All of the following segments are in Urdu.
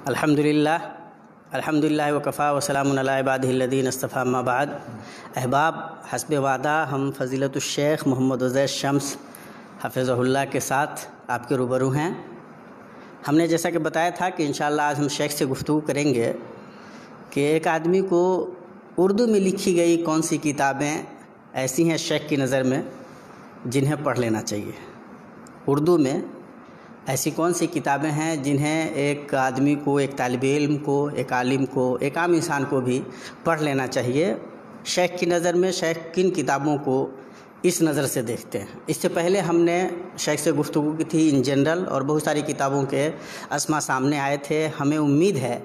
الحمدللہ وکفا وسلام علی عبادہ الذین اصطفیٰ اما بعد۔ احباب، حسب وعدہ ہم فضیلت الشیخ محمد عزیر شمس حفظہ اللہ کے ساتھ آپ کے روبرو ہیں۔ ہم نے جیسا کہ بتایا تھا کہ انشاءاللہ آج ہم شیخ سے گفتگو کریں گے کہ ایک آدمی کو اردو میں لکھی گئی کون سی کتابیں ایسی ہیں شیخ کی نظر میں جنہیں پڑھ لینا چاہیے۔ اردو میں ایسی کون سی کتابیں ہیں جنہیں ایک آدمی کو، ایک طالب علم کو، ایک عالم کو، ایک عام انسان کو بھی پڑھ لینا چاہیے۔ شیخ کی نظر میں شیخ کن کتابوں کو اس نظر سے دیکھتے ہیں؟ اس سے پہلے ہم نے شیخ سے گفتگو کی تھی ان جنرل، اور بہت ساری کتابوں کے اسما سامنے آئے تھے۔ ہمیں امید ہے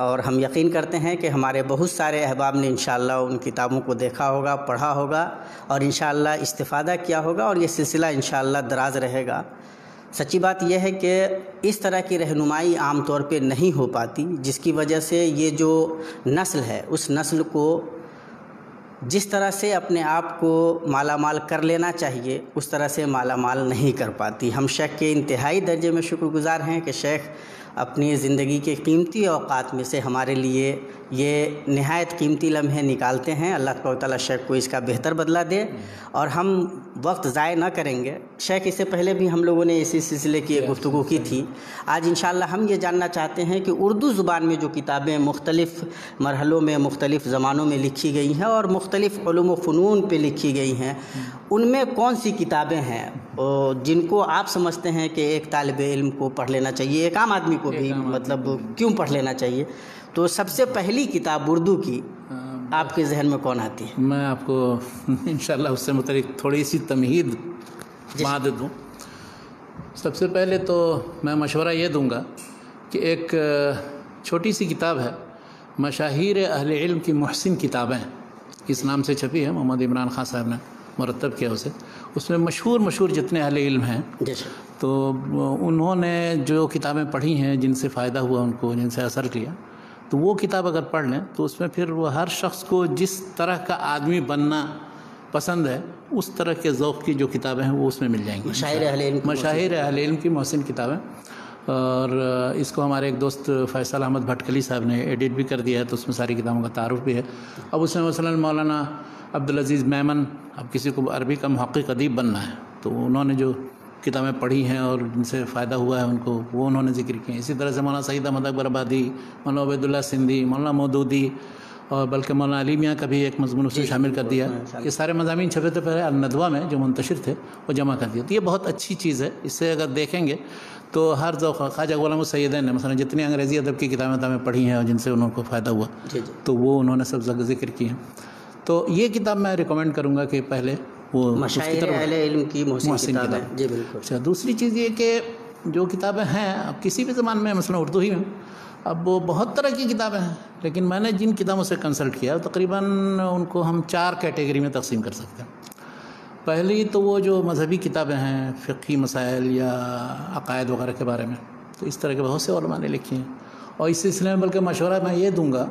اور ہم یقین کرتے ہیں کہ ہمارے بہت سارے احباب نے انشاءاللہ ان کتابوں کو دیکھا ہوگا، پڑھا ہوگا اور انشاءاللہ استفادہ کیا ہوگا، اور یہ سلسلہ انشاءاللہ دراز رہے گا۔ سچی بات یہ ہے کہ اس طرح کی رہنمائی عام طور پہ نہیں ہو پاتی، جس کی وجہ سے یہ جو نسل ہے اس نسل کو جس طرح سے اپنے آپ کو مالا مال کر لینا چاہیے اس طرح سے مالا مال نہیں کر پاتی۔ ہم شیخ کے انتہائی درجے میں شکر گزار ہیں کہ شیخ اپنی زندگی کے قیمتی اوقات میں سے ہمارے لیے یہ نہایت قیمتی لمحے نکالتے ہیں۔ اللہ تبارک و تعالیٰ شیخ کو اس کا بہتر بدلہ دے، اور ہم وقت ضائع نہ کریں گے۔ شیخ اس سے پہلے بھی ہم لوگوں نے اسی سلسلے کی ایک گفتگو کی تھی۔ آج انشاءاللہ ہم یہ جاننا چاہتے ہیں کہ اردو زبان میں جو کتابیں مختلف مرحلوں میں، مختلف زمانوں میں لکھی گئی ہیں اور مختلف علوم و فنون پہ لکھی گئی ہیں، ان میں کون سی کتابیں ہیں جن کو آپ سمجھتے ہیں کہ ایک طالب علم کو پڑھ لینا چاہیے، ایک عام آدمی کو بھی مطلب کیوں پڑھ لینا چاہیے؟ تو سب سے پہلی کتاب اردو کی آپ کے ذہن میں کون آتی ہے؟ میں آپ کو انشاءاللہ اس سے متعلق تھوڑی سی تمہید ماد دوں۔ سب سے پہلے تو میں مشورہ یہ دوں گا کہ ایک چھوٹی سی کتاب ہے، مشاہیر اہل علم کی محسن کتابیں، اس نام سے چھپی ہے، محمد عمران خان صاحب نے مرتب کیا اسے۔ اس میں مشہور جتنے اہل علم ہیں تو انہوں نے جو کتابیں پڑھی ہیں، جن سے فائدہ ہوا ان کو، جن سے اثر کیا، تو وہ کتاب اگر پڑھ لیں تو اس میں پھر وہ ہر شخص کو جس طرح کا آدمی بننا پسند ہے اس طرح کے ذوق کی جو کتابیں ہیں وہ اس میں مل جائیں گی۔ مشاہیر اہل علم کی محسن کتابیں، اور اس کو ہمارے ایک دوست فیصل احمد بھٹکلی صاحب نے ایڈٹ بھی کر دیا ہے، تو اس میں ساری کتابوں کا تعارف بھی ہے۔ اب اس میں مثلا مولانا عبدالعزیز میمن، اب کسی کو عربی کا محقق ادیب بننا ہے تو انہوں نے جو کتابیں پڑھی ہیں اور جن سے فائدہ ہوا ہے ان کو، وہ انہوں نے ذکر کی ہیں۔ اسی طرح سے مولانا سعید احمد اکبر آبادی، مولانا عبید اللہ سندھی، مولانا مودودی، اور بلکہ مولانا علی میاں کا بھی ایک مضمون اس میں شامل کر دیا۔ یہ سارے مضامین چھپے تھے پہلے الندوہ میں جو منتشر تھے، وہ جمع کر دیا۔ تو یہ بہت اچھی چیز ہے، اس سے اگر دیکھیں گے تو ہر ذوق، خواجہ غلام السیدین نے مثلا جتنی انگریزی ادب کی کتابیں پڑھی ہیں اور جن سے انہوں کو فائدہ ہوا تو وہ انہوں نے سب ذکر کی ہیں۔ تو یہ کتاب میں ریکمینڈ کروں گا کہ پہلے وہ مشاہیر اہل علم کی محسن کتابیں۔ جی بالکل۔ اچھا، دوسری چیز یہ کہ جو کتابیں ہیں اب کسی بھی زبان میں، مثلا اردو ہی میں اب وہ بہت طرح کی کتابیں ہیں، لیکن میں نے جن کتابوں سے کنسلٹ کیا تقریباً ان کو ہم 4 کیٹیگری میں تقسیم کر سکتے ہیں۔ پہلی تو وہ جو مذہبی کتابیں ہیں، فقہی مسائل یا عقائد وغیرہ کے بارے میں، تو اس طرح کے بہت سے علماء نے لکھی ہیں، اور اس سلسلے میں بلکہ مشورہ میں یہ دوں گا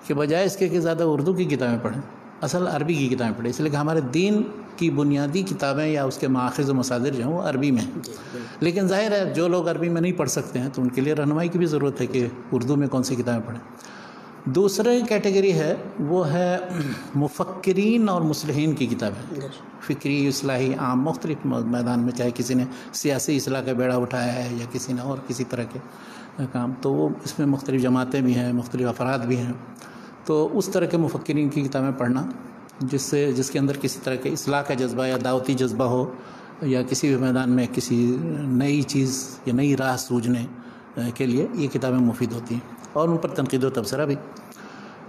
کہ بجائے اس کے کہ زیادہ اردو کی کتابیں پڑھیں، اصل عربی کی کتابیں پڑھیں، اس لیے کہ ہمارے دین کی بنیادی کتابیں یا اس کے مآخذ و مصادر جو ہیں وہ عربی میں ہیں۔ لیکن ظاہر ہے جو لوگ عربی میں نہیں پڑھ سکتے ہیں تو ان کے لیے رہنمائی کی بھی ضرورت ہے کہ اردو میں کون سی کتابیں پڑھیں۔ دوسری کیٹیگری ہے وہ ہے مفکرین اور مصلحین کی کتابیں، فکری، اصلاحی، عام، مختلف میدان میں، چاہے کسی نے سیاسی اصلاح کا بیڑا اٹھایا ہے یا کسی نے اور کسی طرح کے کام، تو وہ اس میں مختلف جماعتیں بھی ہیں، مختلف افراد بھی ہیں، تو اس طرح کے مفکرین کی کتابیں پڑھنا جس کے اندر کسی طرح کے اصلاح کا جذبہ یا دعوتی جذبہ ہو، یا کسی بھی میدان میں کسی نئی چیز یا نئی راہ سوجنے کے لیے یہ کتابیں مفید ہوتی ہیں، اور ان پر تنقید و تبصرہ بھی۔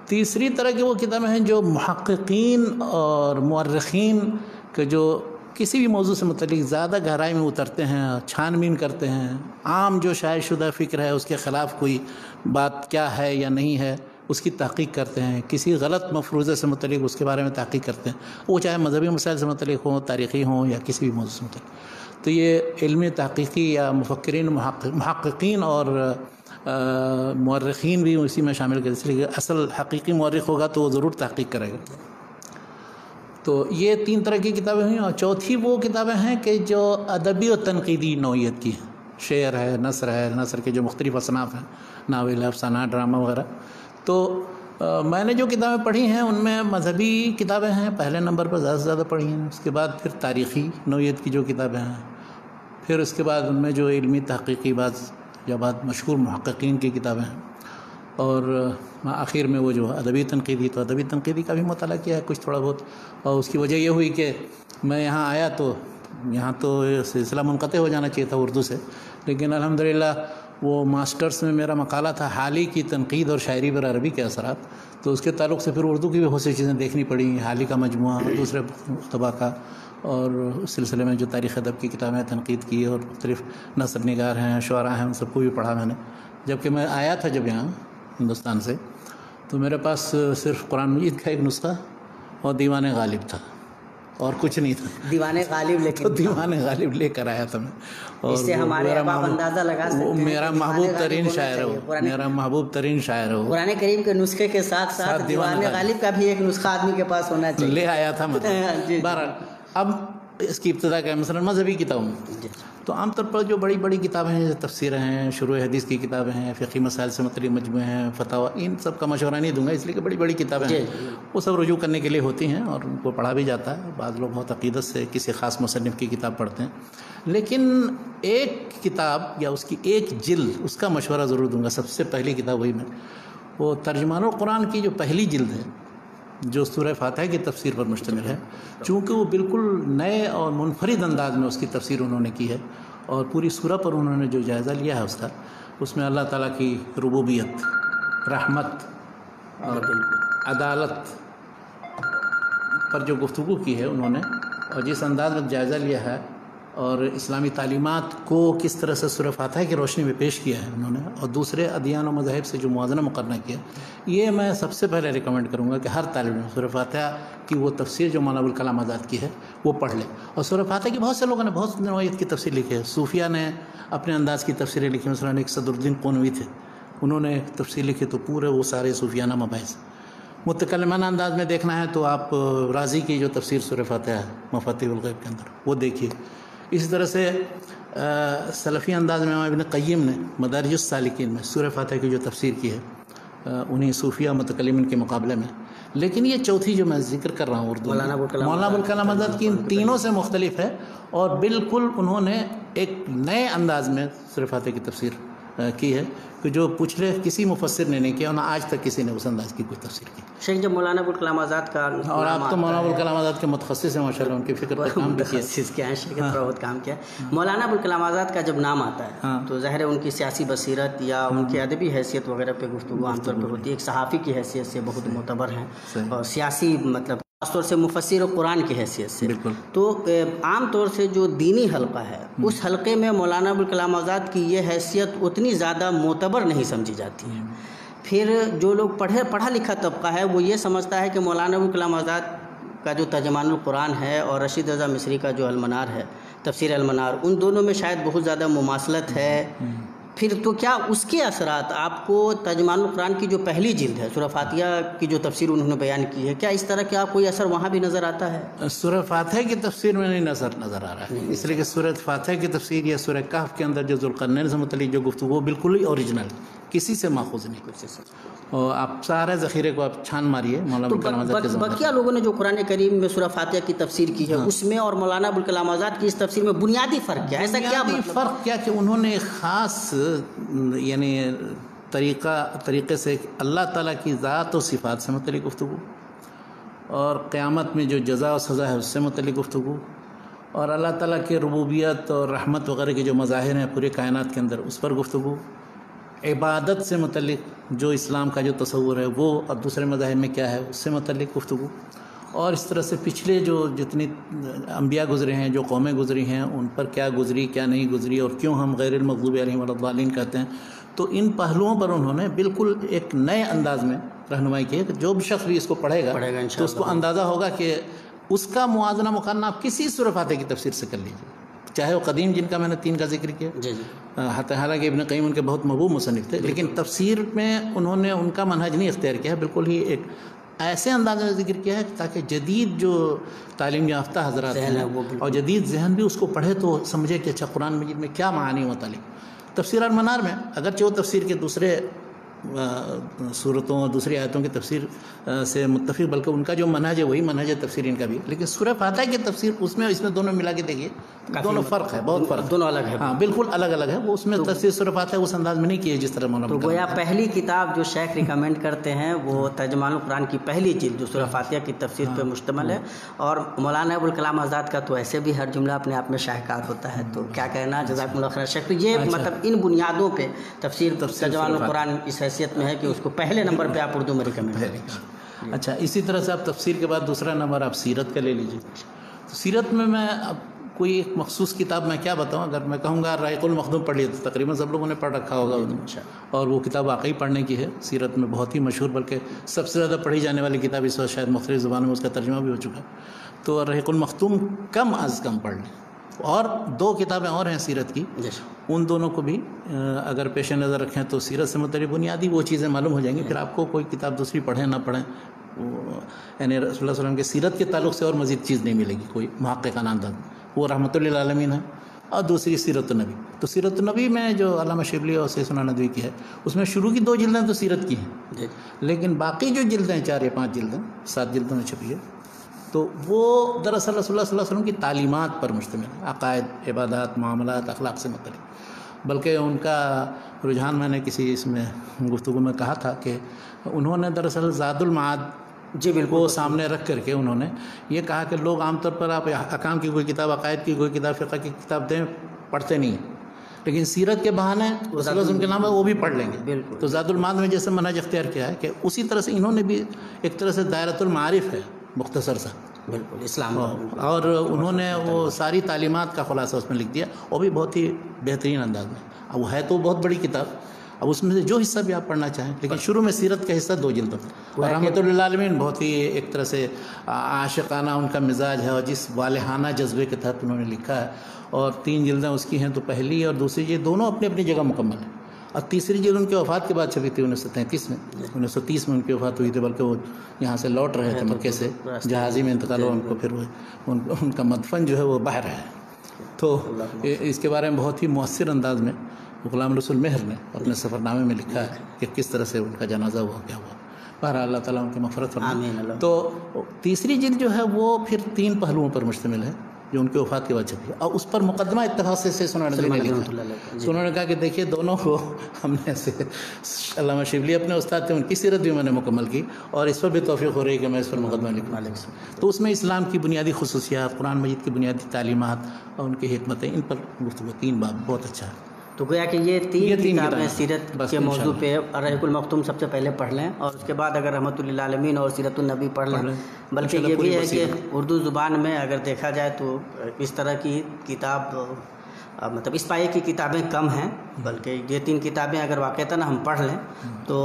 تیسری طرح کی وہ کتابیں ہیں جو محققین اور مورخین کے جو کسی بھی موضوع سے متعلق زیادہ گہرائی میں اترتے ہیں، چھان بین کرتے ہیں، عام جو شائع شدہ فکر ہے اس کے خلاف کوئی بات کیا ہے یا نہیں ہے اس کی تحقیق کرتے ہیں، کسی غلط مفروضے سے متعلق اس کے بارے میں تحقیق کرتے ہیں، وہ چاہے مذہبی مسائل سے متعلق ہوں، تاریخی ہوں، یا کسی بھی موضوع سے متعلق۔ تو یہ علمی تحقیقی یا مفکرین، محققین اور مورخین بھی اسی میں شامل کرتے ہیں، اس لیے اصل حقیقی مورخ ہوگا تو وہ ضرور تحقیق کرے گا۔ تو یہ 3 طرح کی کتابیں ہوئیں، اور چوتھی وہ کتابیں ہیں کہ جو ادبی و تنقیدی نوعیت کی ہیں، شعر ہے، نثر کے جو مختلف اصناف ہیں، ناول، افسانہ، ڈرامہ وغیرہ. تو میں نے جو کتابیں پڑھی ہیں ان میں مذہبی کتابیں ہیں پہلے نمبر پر، زیادہ سے زیادہ پڑھی ہیں. اس کے بعد پھر تاریخی نوعیت کی جو کتابیں ہیں، پھر اس کے بعد ان میں جو علمی تحقیقی بعض مشہور محققین کی کتابیں ہیں، اور آخر میں وہ جو ادبی تنقیدی کا بھی مطالعہ کیا ہے کچھ تھوڑا بہت. اور اس کی وجہ یہ ہوئی کہ میں یہاں آیا تو یہاں تو سلسلہ منقطع ہو جانا چاہیے تھا اردو سے، لیکن الحمدللہ وہ ماسٹرز میں میرا مقالہ تھا حالی کی تنقید اور شاعری پر عربی کے اثرات، تو اس کے تعلق سے پھر اردو کی بھی بہت سی چیزیں دیکھنی پڑی، حالی کا مجموعہ، دوسرے طبع کا، اور اس سلسلے میں جو تاریخ ادب کی کتابیں تنقید کی، اور مختلف نثر نگار ہیں، شعراء ہیں، ان سب کو بھی پڑھا میں نے. جبکہ میں آیا تھا جب یہاں ہندوستان سے تو میرے پاس صرف قرآن مجید کا ایک نسخہ اور دیوان غالب تھا اور کچھ نہیں تھا. دیوان غالب، لیکن تو دیوان غالب لے کر آیا تھا میں. اور اس سے ہمارے احباب اندازہ لگا سکتے ہیں میرا محبوب ترین شاعر ہو، میرا محبوب ترین شاعر ہو. قرآن کریم کے نسخے کے ساتھ ساتھ دیوان غالب کا بھی ایک نسخہ آدمی کے پاس ہونا چاہیے. لے آیا تھا میں. بہرحال اب اس کی ابتدا کا مثلا مذہبی کتابوں تو عام طور پر جو بڑی بڑی کتابیں ہیں، تفسیریں ہیں، شروع حدیث کی کتابیں ہیں، فقہی مسائل سے متعلق مجموعے ہیں، فتاوی، ان سب کا مشورہ نہیں دوں گا اس لیے کہ بڑی بڑی کتابیں ہیں، وہ سب رجوع کرنے کے لیے ہوتی ہیں اور ان کو پڑھا بھی جاتا ہے. بعض لوگ بہت عقیدت سے کسی خاص مصنف کی کتاب پڑھتے ہیں، لیکن ایک کتاب یا اس کی ایک جلد اس کا مشورہ ضرور دوں گا. سب سے پہلی کتاب وہی میں، وہ ترجمان القرآن کی جو پہلی جلد ہے جو سورہ فاتحہ کی تفسیر پر مشتمل ہے، چونکہ وہ بالکل نئے اور منفرد انداز میں اس کی تفسیر انہوں نے کی ہے، اور پوری سورہ پر انہوں نے جو جائزہ لیا ہے اس میں اللہ تعالیٰ کی ربوبیت، رحمت اور عدالت پر جو گفتگو کی ہے انہوں نے، اور جس انداز میں جائزہ لیا ہے، اور اسلامی تعلیمات کو کس طرح سے سورہ فاتحہ کی روشنی میں پیش کیا ہے انہوں نے، اور دوسرے ادیان و مذاہب سے جو موازنہ مقررہ کیا، یہ میں سب سے پہلے ریکمنڈ کروں گا کہ ہر طالب علم سورہ فاتحہ کی وہ تفسیر جو مولانا ابوالکلام آزاد کی ہے وہ پڑھ لے. اور سورہ فاتحہ کی بہت سے لوگوں نے بہت نوعیت کی تفسیر لکھی ہے. صوفیہ نے اپنے انداز کی تفسیریں لکھی، مثلا ایک صدر الدین قونوی تھے، انہوں نے تفسیر لکھی، تو پورے وہ سارے صوفیانہ مباحث. متکلمانہ انداز میں دیکھنا ہے تو آپ رازی کی جو تفسیر سورہ فاتحہ ہے مفاتیح الغیب کے اندر وہ دیکھیے. اسی طرح سے سلفی انداز میں ابن قیم نے مدارج السالکین میں سورہ فاتحہ کی جو تفسیر کی ہے انہیں صوفیہ متکلمین کے مقابلے میں. لیکن یہ چوتھی جو میں ذکر کر رہا ہوں اردو مولانا ابوالکلام آزاد کی، ان تینوں سے مختلف ہے، اور بالکل انہوں نے ایک نئے انداز میں سورہ فاتحہ کی تفسیر کی ہے کہ جو پچھلے کسی مفسر نے نہیں کیا، اور نہ آج تک کسی نے اس انداز کی کوئی تفسیر کی. شیخ جب مولانا ابوالکلام آزاد کا، اور آپ تو مولانا ابوالکلام آزاد کے متخصص ہیں ماشاءاللہ، ان کی فکر پر کام بھی کیا، متخصص کیا ہیں، شیخ تھوڑا بہت کام کیا. مولانا ابوالکلام آزاد کا جب نام آتا ہے تو ظاہر ہے ان کی سیاسی بصیرت یا ان کی ادبی حیثیت وغیرہ پہ گفتگو عام طور پہ ہوتی ہے. ایک صحافی کی حیثیت سے بہت معتبر ہیں، اور سیاسی مطلب خاص طور سے مفسر قرآن کی حیثیت سے. تو عام طور سے جو دینی حلقہ ہے اس حلقے میں مولانا ابوالکلام آزاد کی یہ حیثیت اتنی زیادہ معتبر نہیں سمجھی جاتی ہے. پھر جو لوگ پڑھا لکھا طبقہ ہے وہ یہ سمجھتا ہے کہ مولانا ابوالکلام آزاد کا جو ترجمان القرآن ہے اور رشید رضا مصری کا جو المنار ہے، تفسیر المنار، ان دونوں میں شاید بہت زیادہ مماثلت ہے. پھر تو کیا اس کے اثرات آپ کو ترجمان القرآن کی جو پہلی جلد ہے سورہ فاتحہ کی جو تفسیر انہوں نے بیان کی ہے، کیا اس طرح کیا کوئی اثر وہاں بھی نظر آتا ہے؟ سورہ فاتحہ کی تفسیر میں نہیں نظر آ رہا ہے، اس لیے کہ سورہ فاتحہ کی تفسیر یا سورہ کہف کے اندر جو ذوالقرنین سے متعلق جو گفتگو وہ بالکل ہی اوریجنل، کسی سے ماخوذ نہیں. اور آپ سارے ذخیرے کو آپ چھان ماریے مولانا ابوالکلام آزاد کے زمانے میں. بقیہ لوگوں نے جو قرآن کریم میں سورہ فاتحہ کی تفسیر کی ہے اس میں اور مولانا ابوالکلام آزاد کی اس تفسیر میں بنیادی فرق کیا ہے؟ ایسا کیا فرق کیا کہ انہوں نے خاص یعنی طریقے سے اللہ تعالیٰ کی ذات و صفات سے متعلق گفتگو، اور قیامت میں جو جزا و سزا ہے اس سے متعلق گفتگو، اور اللہ تعالیٰ کی ربوبیت اور رحمت وغیرہ کے جو مظاہر ہیں پورے کائنات کے اندر اس پر گفتگو، عبادت سے متعلق جو اسلام کا جو تصور ہے وہ اور دوسرے مذاہب میں کیا ہے اس سے متعلق گفتگو، اور اس طرح سے پچھلے جو جتنی انبیاء گزرے ہیں، جو قومیں گزری ہیں، ان پر کیا گزری کیا نہیں گزری، اور کیوں ہم غیر المغضوب علیہم ولا الضالین کہتے ہیں. تو ان پہلوؤں پر انہوں نے بالکل ایک نئے انداز میں رہنمائی کی ہے کہ جو بھی شخص بھی اس کو پڑھے گا تو اس کو اندازہ ہوگا کہ اس کا موازنہ مقارنہ آپ کسی سورہ فاتحہ کی تفسیر سے کر لیجیے، چاہے وہ قدیم جن کا میں نے 3 کا ذکر کیا، حالانکہ ابن قیم ان کے بہت محبوب مصنف تھے، لیکن تفسیر میں انہوں نے ان کا منہج نہیں اختیار کیا ہے، بالکل ہی ایک ایسے انداز میں ذکر کیا ہے تاکہ جدید جو تعلیم یافتہ حضرات ہیں اور جدید ذہن بھی اس کو پڑھے تو سمجھے کہ اچھا قرآن مجید میں کیا معانی متعلق. تفسیر المنار میں اگرچہ وہ تفسیر کے دوسرے صورتوں اور دوسری آیتوں کی تفسیر سے متفق، بلکہ ان کا جو منہج ہے وہی منہج تفسیر ان کا بھی، لیکن سورہ فاتحہ کی تفسیر اس میں دونوں ملا کے دیکھیے دونوں فرق ہے، بہت فرق، دونوں الگ ہے. ہاں بالکل الگ الگ ہے. وہ اس میں تفسیر سورہ فاتحہ اس انداز میں نہیں کی ہے جس طرح مولانا. تو گویا پہلی کتاب جو شیخ ریکمینڈ کرتے ہیں وہ ترجمان القرآن کی پہلی جلد جو سورہ فاتحہ کی تفسیر پہ مشتمل ہے، اور مولانا ابوالکلام آزاد کا تو ایسے بھی ہر جملہ اپنے آپ میں شاہکار ہوتا ہے. تو کیا کہنا، جزاکم اللہ خیر شیخ. تو یہ مطلب ان بنیادوں پہ تفسیر ترجمان القرآن اس حیثیت میں ہے کہ اس کو پہلے نمبر پہ آپ اردو میں ریکمینڈ کریں. اچھا، اسی طرح سے آپ تفسیر کے بعد دوسرا نمبر آپ سیرت کا لے لیجیے. سیرت میں اب کوئی ایک مخصوص کتاب میں کیا بتاؤں، اگر میں کہوں گا رائق المخدوم پڑھ لیے تو تقریباً سب لوگوں نے پڑھ رکھا ہوگا، اور وہ کتاب واقعی پڑھنے کی ہے. سیرت میں بہت ہی مشہور، بلکہ سب سے زیادہ پڑھی جانے والی کتاب اس وقت شاید مختلف زبانوں میں اس کا ترجمہ بھی ہو چکا ہے. تو رائق المخدوم کم از کم پڑھ لیں. اور دو کتابیں اور ہیں سیرت کی، ان دونوں کو بھی اگر پیش نظر رکھیں تو سیرت سے متعلق بنیادی وہ چیزیں معلوم ہو جائیں گی. پھر آپ کو کوئی کتاب دوسری پڑھیں نہ پڑھیں، یعنی رسول اللہ صلی اللہ علیہ وسلم کے سیرت کے تعلق سے اور مزید چیز نہیں ملے گی کوئی محققانہ انداز. وہ رحمۃ للعالمین ہے، اور دوسری سیرت النبی. تو سیرت النبی میں جو علامہ شبلی اور سید ثنا ندوی کی ہے، اس میں شروع کی 2 جلدیں تو سیرت کی ہیں، لیکن باقی جو جلدیں 4 یا 5 جلدیں 7 جلدوں میں چھپی ہے، تو وہ دراصل رسول اللہ صلی اللہ علیہ وسلم کی تعلیمات پر مشتمل ہے، عقائد، عبادات، معاملات، اخلاق سے متعلق. بلکہ ان کا رجحان میں نے کسی اس میں گفتگو میں کہا تھا کہ انہوں نے دراصل زاد المعاد کو سامنے رکھ کر کے انہوں نے یہ کہا کہ لوگ عام طور پر آپ احکام کی کوئی کتاب، عقائد کی کوئی کتاب، فقہ کی کتاب دیں، پڑھتے نہیں ہیں، لیکن سیرت کے بہانے رسول اللہ علیہ وسلم کے نام ہے وہ بھی پڑھ لیں گے. تو زاد المعاد میں جیسے منہج اختیار کیا ہے کہ اسی طرح سے انہوں نے بھی ایک طرح سے دائرۃ المعارف ہے مختصر سا، بالکل اسلام، اور انہوں نے وہ ساری تعلیمات کا خلاصہ اس میں لکھ دیا، وہ بھی بہت ہی بہترین انداز میں. اب وہ ہے تو بہت بڑی کتاب، اب اس میں سے جو حصہ بھی آپ پڑھنا چاہیں، لیکن شروع میں سیرت کا حصہ 2 جلدوں میں. رحمۃ للعالمین بہت ہی ایک طرح سے عاشقانہ ان کا مزاج ہے، اور جس والہانہ جذبے کے تحت انہوں نے لکھا ہے، اور 3 جلدیں اس کی ہیں. تو پہلی اور دوسری یہ دونوں اپنی اپنی جگہ مکمل ہیں، اور تیسری جلد ان کی وفات کے بعد چھپی تھی 1933 میں. 1930 میں ان کی وفات ہوئی تھی، بلکہ وہ یہاں سے لوٹ رہے تھے مکے سے، جہازی میں انتقال ہوا ان کو، پھر ان کا مدفن جو ہے وہ بہر ہے. تو اس کے بارے میں بہت ہی مؤثر انداز میں غلام رسول مہر نے اپنے سفر نامے میں لکھا ہے کہ کس طرح سے ان کا جنازہ ہوا، کیا ہوا. بہرحال اللہ تعالیٰ ان کی مغفرت فرمائے. تو تیسری جلد جو ہے وہ پھر 3 پہلوؤں پر مشتمل ہے جو ان کی وفات کے بعد چھپی، اور اس پر مقدمہ اتفاق سے ثنا ندوی نے لکھا. انہوں نے کہا کہ دیکھیے دونوں کو ہم نے سے علامہ شبلی اپنے استاد تھے، ان کی سیرت بھی میں نے مکمل کی، اور اس پر بھی توفیق ہو رہی ہے کہ میں اس پر مقدمہ لکھوں. تو اس میں اسلام کی بنیادی خصوصیات، قرآن مجید کی بنیادی تعلیمات اور ان کی حکمتیں، ان پر گفتگو 3 باب بہت اچھا ہے. تو گویا کہ یہ 3 کتابیں سیرت کے موضوع پہ، رحیق المختوم سب سے پہلے پڑھ لیں، اور اس کے بعد اگر رحمۃ للعالمین اور سیرت النبی پڑھ لیں. بلکہ یہ بھی ہے کہ اردو زبان میں اگر دیکھا جائے تو اس طرح کی کتاب، مطلب اس پائے کی کتابیں کم ہیں، بلکہ یہ 3 کتابیں اگر واقعتاً ہم پڑھ لیں تو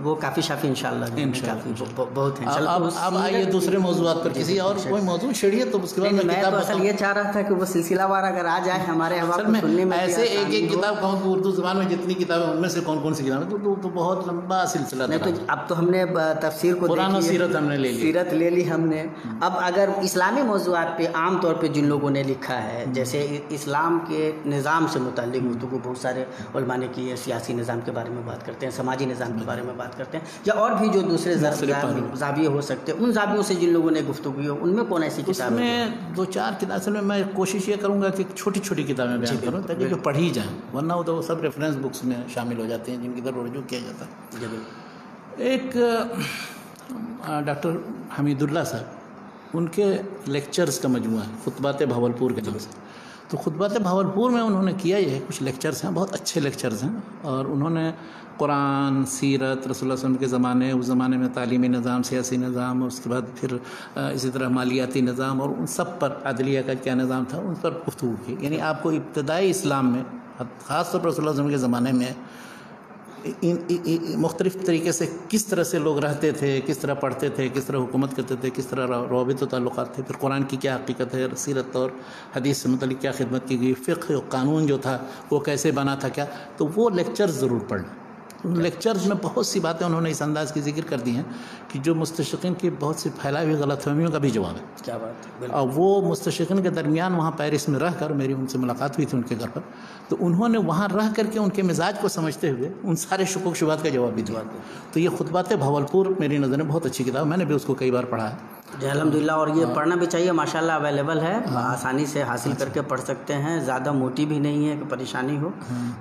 وہ کافی شافی انشاءاللہ کافی بہت ہیں. اب آئیے دوسرے موضوعات پر، کسی اور کوئی موضوع چھیڑیے تو اس کے بعد میں تو اصل یہ چاہ رہا تھا کہ وہ سلسلہ وار اگر آ جائے ہمارے احباب کو سننے میں، ایسے ایک کتاب کہوں کہ اردو زبان میں جتنی کتابیں ان میں سے کون کون سی کتابیں، تو بہت لمبا سلسلہ ہے. تو اب تو ہم نے تفسیر کو قرآن و سیرت ہم نے لے لی، سیرت لے لی ہم نے. اب اگر اسلامی موضوعات پہ عام طور پہ جن لوگوں نے لکھا ہے، جیسے اسلام کے نظام سے متعلق گفتگو بہت سارے علماء نے کی ہے، سیاسی نظام کے بارے میں بات کرتے ہیں، سماجی نظام کے بارے میں بات کرتے ہیں، یا اور بھی جو دوسرے زاویے ہو سکتے ہیں، ان زاویوں سے جن لوگوں نے گفتگو کی، ان میں کون ایسی کتاب ہے؟ اس میں 2-4 کتابیں میں کوشش یہ کروں گا کہ چھوٹی چھوٹی کتابیں بیان کروں تاکہ جو پڑھی جائیں، ورنہ وہ تو سب ریفرنس بکس میں شامل ہو جاتے ہیں جن کی طرف رجوع کیا جاتا ہے. ایک ڈاکٹر حمید اللہ صاحب، ان کے لیکچرز کا مجموعہ ہے خطبات بھاولپور کے نام سے. تو خطبات بھاولپور میں انہوں نے کیا یہ ہے، کچھ لیکچرز ہیں، بہت اچھے لیکچرز ہیں، اور انہوں نے قرآن، سیرت، رسول اللہ صلی اللہ علیہ وسلم کے زمانے، اس زمانے میں تعلیمی نظام، سیاسی نظام، اور اس کے بعد پھر اسی طرح مالیاتی نظام، اور ان سب پر عدلیہ کا کیا نظام تھا، ان پر گفتگو کی. یعنی آپ کو ابتدائی اسلام میں، خاص طور پر رسول اللہ علیہ وسلم کے زمانے میں مختلف طریقے سے کس طرح سے لوگ رہتے تھے، کس طرح پڑھتے تھے، کس طرح حکومت کرتے تھے، کس طرح روابط و تعلقات تھے، پھر قرآن کی کیا حقیقت ہے، سیرت اور حدیث سے متعلق کیا خدمت کی گئی، فقہ و قانون جو تھا وہ کیسے بنا تھا، کیا. تو وہ لیکچر ضرور پڑھیں، لیکچرز میں بہت سی باتیں انہوں نے اس انداز کی ذکر کر دی ہیں کہ جو مستشرقین کی بہت سی پھیلائی ہوئی غلط فہمیوں کا بھی جواب ہے. کیا بات ہے. اور وہ مستشرقین کے درمیان وہاں پیرس میں رہ کر، میری ان سے ملاقات ہوئی تھی ان کے گھر پر، تو انہوں نے وہاں رہ کر کے ان کے مزاج کو سمجھتے ہوئے ان سارے شکوک شبہات کا جواب بھی دیا. تو یہ خطبات بھاولپور میری نظر میں بہت اچھی کتاب، میں نے بھی اس کو کئی بار پڑھا ہے. جی الحمدللہ. اور یہ پڑھنا بھی چاہیے، ماشاءاللہ اویلیبل ہے، آسانی سے حاصل کر کے پڑھ سکتے ہیں. زیادہ موٹی بھی نہیں ہے کہ پریشانی ہو.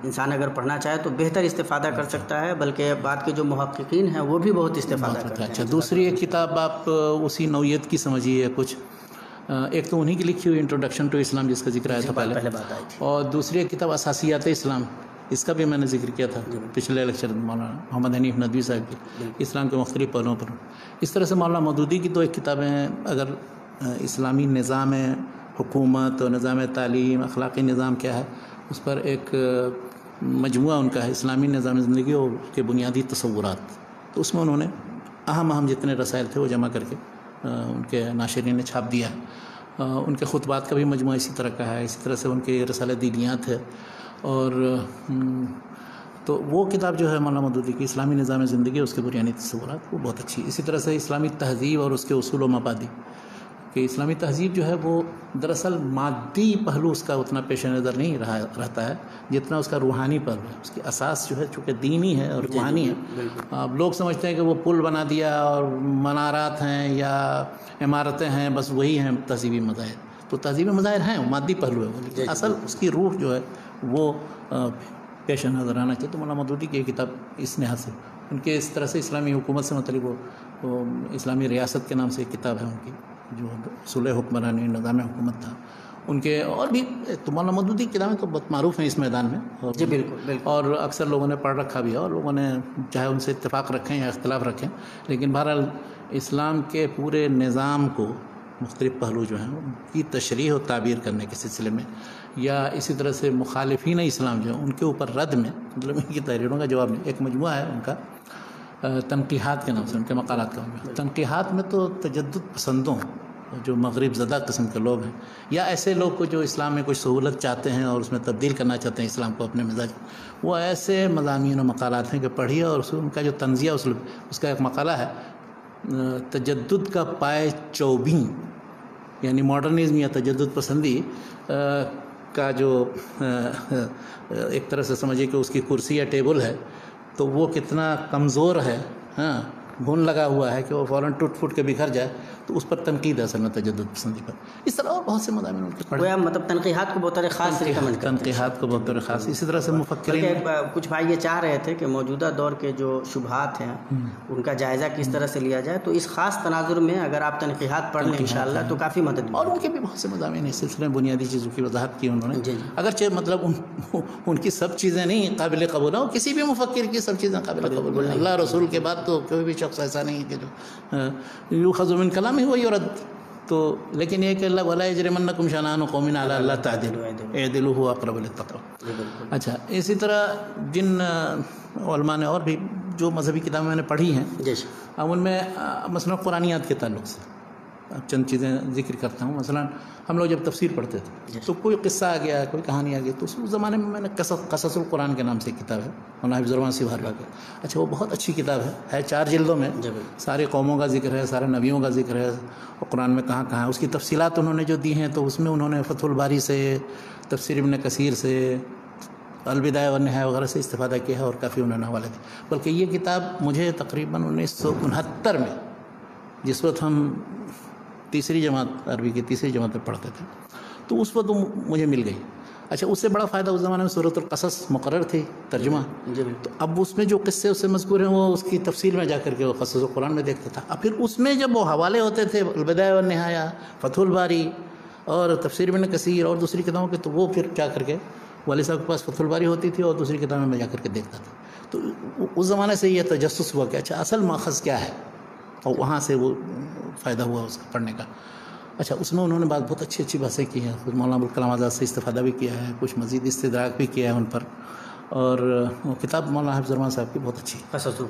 انسان اگر پڑھنا چاہے تو بہتر استفادہ کر سکتا ہے، بلکہ بعد کے جو محققین ہیں وہ بھی بہت استفادہ کرتے ہیں. اچھا، دوسری ایک کتاب آپ اسی نوعیت کی سمجھیے کچھ، ایک تو انہی کی لکھی ہوئی انٹروڈکشن ٹو اسلام جس کا ذکر آیا تھا پہلے بات آئی تھی، اور دوسری ایک کتاب اساسیات اسلام، اس کا بھی میں نے ذکر کیا تھا پچھلے لیکچر مولانا محمد حنیف ندوی صاحب کی، اسلام کے مختلف پہلوؤں پر. اس طرح سے مولانا مودودی کی دو ایک کتابیں ہیں، اگر اسلامی نظام حکومت اور نظام تعلیم، اخلاقی نظام کیا ہے، اس پر ایک مجموعہ ان کا ہے، اسلامی نظام زندگی اور اس کے بنیادی تصورات. تو اس میں انہوں نے اہم جتنے رسائل تھے وہ جمع کر کے ان کے ناشرین نے چھاپ دیا ہے. ان کے خطبات کا بھی مجموعہ اسی طرح کا ہے، اسی طرح سے ان کے رسالہ دینیات ہے. اور تو وہ کتاب جو ہے مولانا مودودی کی اسلامی نظام زندگی اور اس کے بنیادی تصورات، وہ بہت اچھی. اسی طرح سے اسلامی تہذیب اور اس کے اصول و مبادی، کہ اسلامی تہذیب جو ہے وہ دراصل مادی پہلو اس کا اتنا پیش نظر نہیں رہتا ہے جتنا اس کا روحانی پہلو ہے. اس کی اساس جو ہے چونکہ دینی ہے اور روحانی ہے. اب لوگ سمجھتے ہیں کہ وہ پل بنا دیا اور منارات ہیں یا عمارتیں ہیں، بس وہی ہیں تہذیبی مظاہر. تو تہذیبی مظاہر ہیں، مادی پہلو ہے، لیکن اصل اس کی روح جو ہے وہ پیش نظر آنا چاہیے. تو مولانا مودودی کی یہ کتاب اس لحاظ سے، ان کے اس طرح سے اسلامی حکومت سے متعلق وہ اسلامی ریاست کے نام سے ایک کتاب ہے ان کی، جو اصول حکمرانی نظام حکومت تھا ان کے. اور بھی تو مولانا مودودی کی کتابیں تو بہت معروف ہیں اس میدان میں. جی بالکل. اور اکثر لوگوں نے پڑھ رکھا بھی ہے، اور لوگوں نے چاہے ان سے اتفاق رکھیں یا اختلاف رکھیں، لیکن بہرحال اسلام کے پورے نظام کو مختلف پہلو جو ہیں ان کی تشریح و تعبیر کرنے کے سلسلے میں، یا اسی طرح سے مخالفین اسلام جو ہیں ان کے اوپر رد میں، مطلب ان کی تحریروں کا جواب میں ایک مجموعہ ہے ان کا تنقیحات کے نام سے، ان کے مقالات کا مجموعہ. تنقیحات میں تو تجدد پسندوں، جو مغرب زدہ قسم کے لوگ ہیں، یا ایسے لوگ کو جو اسلام میں کچھ سہولت چاہتے ہیں اور اس میں تبدیل کرنا چاہتے ہیں اسلام کو اپنے مزاج، وہ ایسے مضامین و مقالات ہیں کہ پڑھیے. اور ان کا جو تنزیہ اس کا ایک مقالہ ہے، تجدد کا پائے چوبیں، یعنی ماڈرنزم یا تجدد پسندی کا جو ایک طرح سے سمجھیے کہ اس کی کرسی یا ٹیبل ہے، تو وہ کتنا کمزور ہے، ہاں گھن لگا ہوا ہے کہ وہ فوراً ٹوٹ پھوٹ کے بکھر جائے. تو اس پر تنقید ہے اصل میں تجدد پسندی پر. اس طرح اور بہت سے مضامین ان کے پڑھے، مطلب تنقیحات کو بہت خاص ریکمنڈ کرتے ہیں. تنقیحات کو بہت خاص. اسی طرح سے مفکرین، کچھ بھائی یہ چاہ رہے تھے کہ موجودہ دور کے جو شبہات ہیں ان کا جائزہ کس طرح سے لیا جائے، تو اس خاص تناظر میں اگر آپ تنقیحات پڑھ لیں انشاءاللہ تو کافی مدد ملے. اور ان کے بھی بہت سے مضامین اس سلسلے میں بنیادی چیزوں کی وضاحت کی انہوں نے. اگرچہ مطلب ان کی سب چیزیں نہیں قابل قبول ہیں، کسی بھی مفکر کی سب چیزیں قابل قبول ہیں. اللہ رسول کے بعد تو کوئی بھی شخص ایسا نہیں ہے کہ جو یؤخذ من کلامہ و یرد. تو لیکن یہ کہ اللہ ولا یجرمنکم شنآن قوم علی اللہ تعدلوا اعدلوا هو اقرب للتقوی. اچھا، اسی طرح جن علماء نے اور بھی جو مذہبی کتابیں میں نے پڑھی ہیں، ان میں مثلا قرآنیات کے تعلق سے چند چیزیں ذکر کرتا ہوں. مثلا ہم لوگ جب تفسیر پڑھتے تھے تو کوئی قصہ آ گیا، کوئی کہانی آ گئی، تو اس زمانے میں نے قصص القرآن کے نام سے ایک کتاب ہے مولانا حفظ الرحمن سیواری کا. اچھا، وہ بہت اچھی کتاب ہے 4 جلدوں میں، سارے قوموں کا ذکر ہے، سارے نبیوں کا ذکر ہے، اور قرآن میں کہاں کہاں اس کی تفصیلات انہوں نے جو دی ہیں. تو اس میں انہوں نے فتح الباری سے، تفسیر ابن کثیر سے، البدایہ والنہایہ وغیرہ سے استفادہ کیا ہے، اور کافی انہوں نے حوالے دیے. بلکہ یہ کتاب مجھے تقریباً 1969 میں، جس وقت ہم تیسری جماعت عربی کی تیسری جماعت میں پڑھتے تھے، تو اس وقت مجھے مل گئی. اچھا، اس سے بڑا فائدہ اس زمانے میں سورۃ القصص مقرر تھی ترجمہ. تو اب اس میں جو قصے اس سے مذکور ہیں وہ اس کی تفصیل میں جا کر کے وہ قصص القرآن میں دیکھتا تھا. اب پھر اس میں جب وہ حوالے ہوتے تھے البدایہ والنہایہ، فتح الباری اور تفسیر ابن کثیر اور دوسری کتابوں کے، تو وہ پھر جا کر کے والد صاحب کے پاس فتح الباری ہوتی تھی اور دوسری کتابیں میں جا کر کے دیکھتا تھا. تو اس زمانے سے یہ تجسس ہوا کہ اچھا اصل ماخذ کیا ہے، اور وہاں سے وہ فائدہ ہوا اس کا پڑھنے کا. اچھا، اس میں انہوں نے بہت اچھی باتیں کی ہیں. خود مولانا ابوالکلام آزاد سے استفادہ بھی کیا ہے، کچھ مزید استدراک بھی کیا ہے ان پر. اور وہ کتاب مولانا حفظ الرحمن صاحب کی بہت اچھی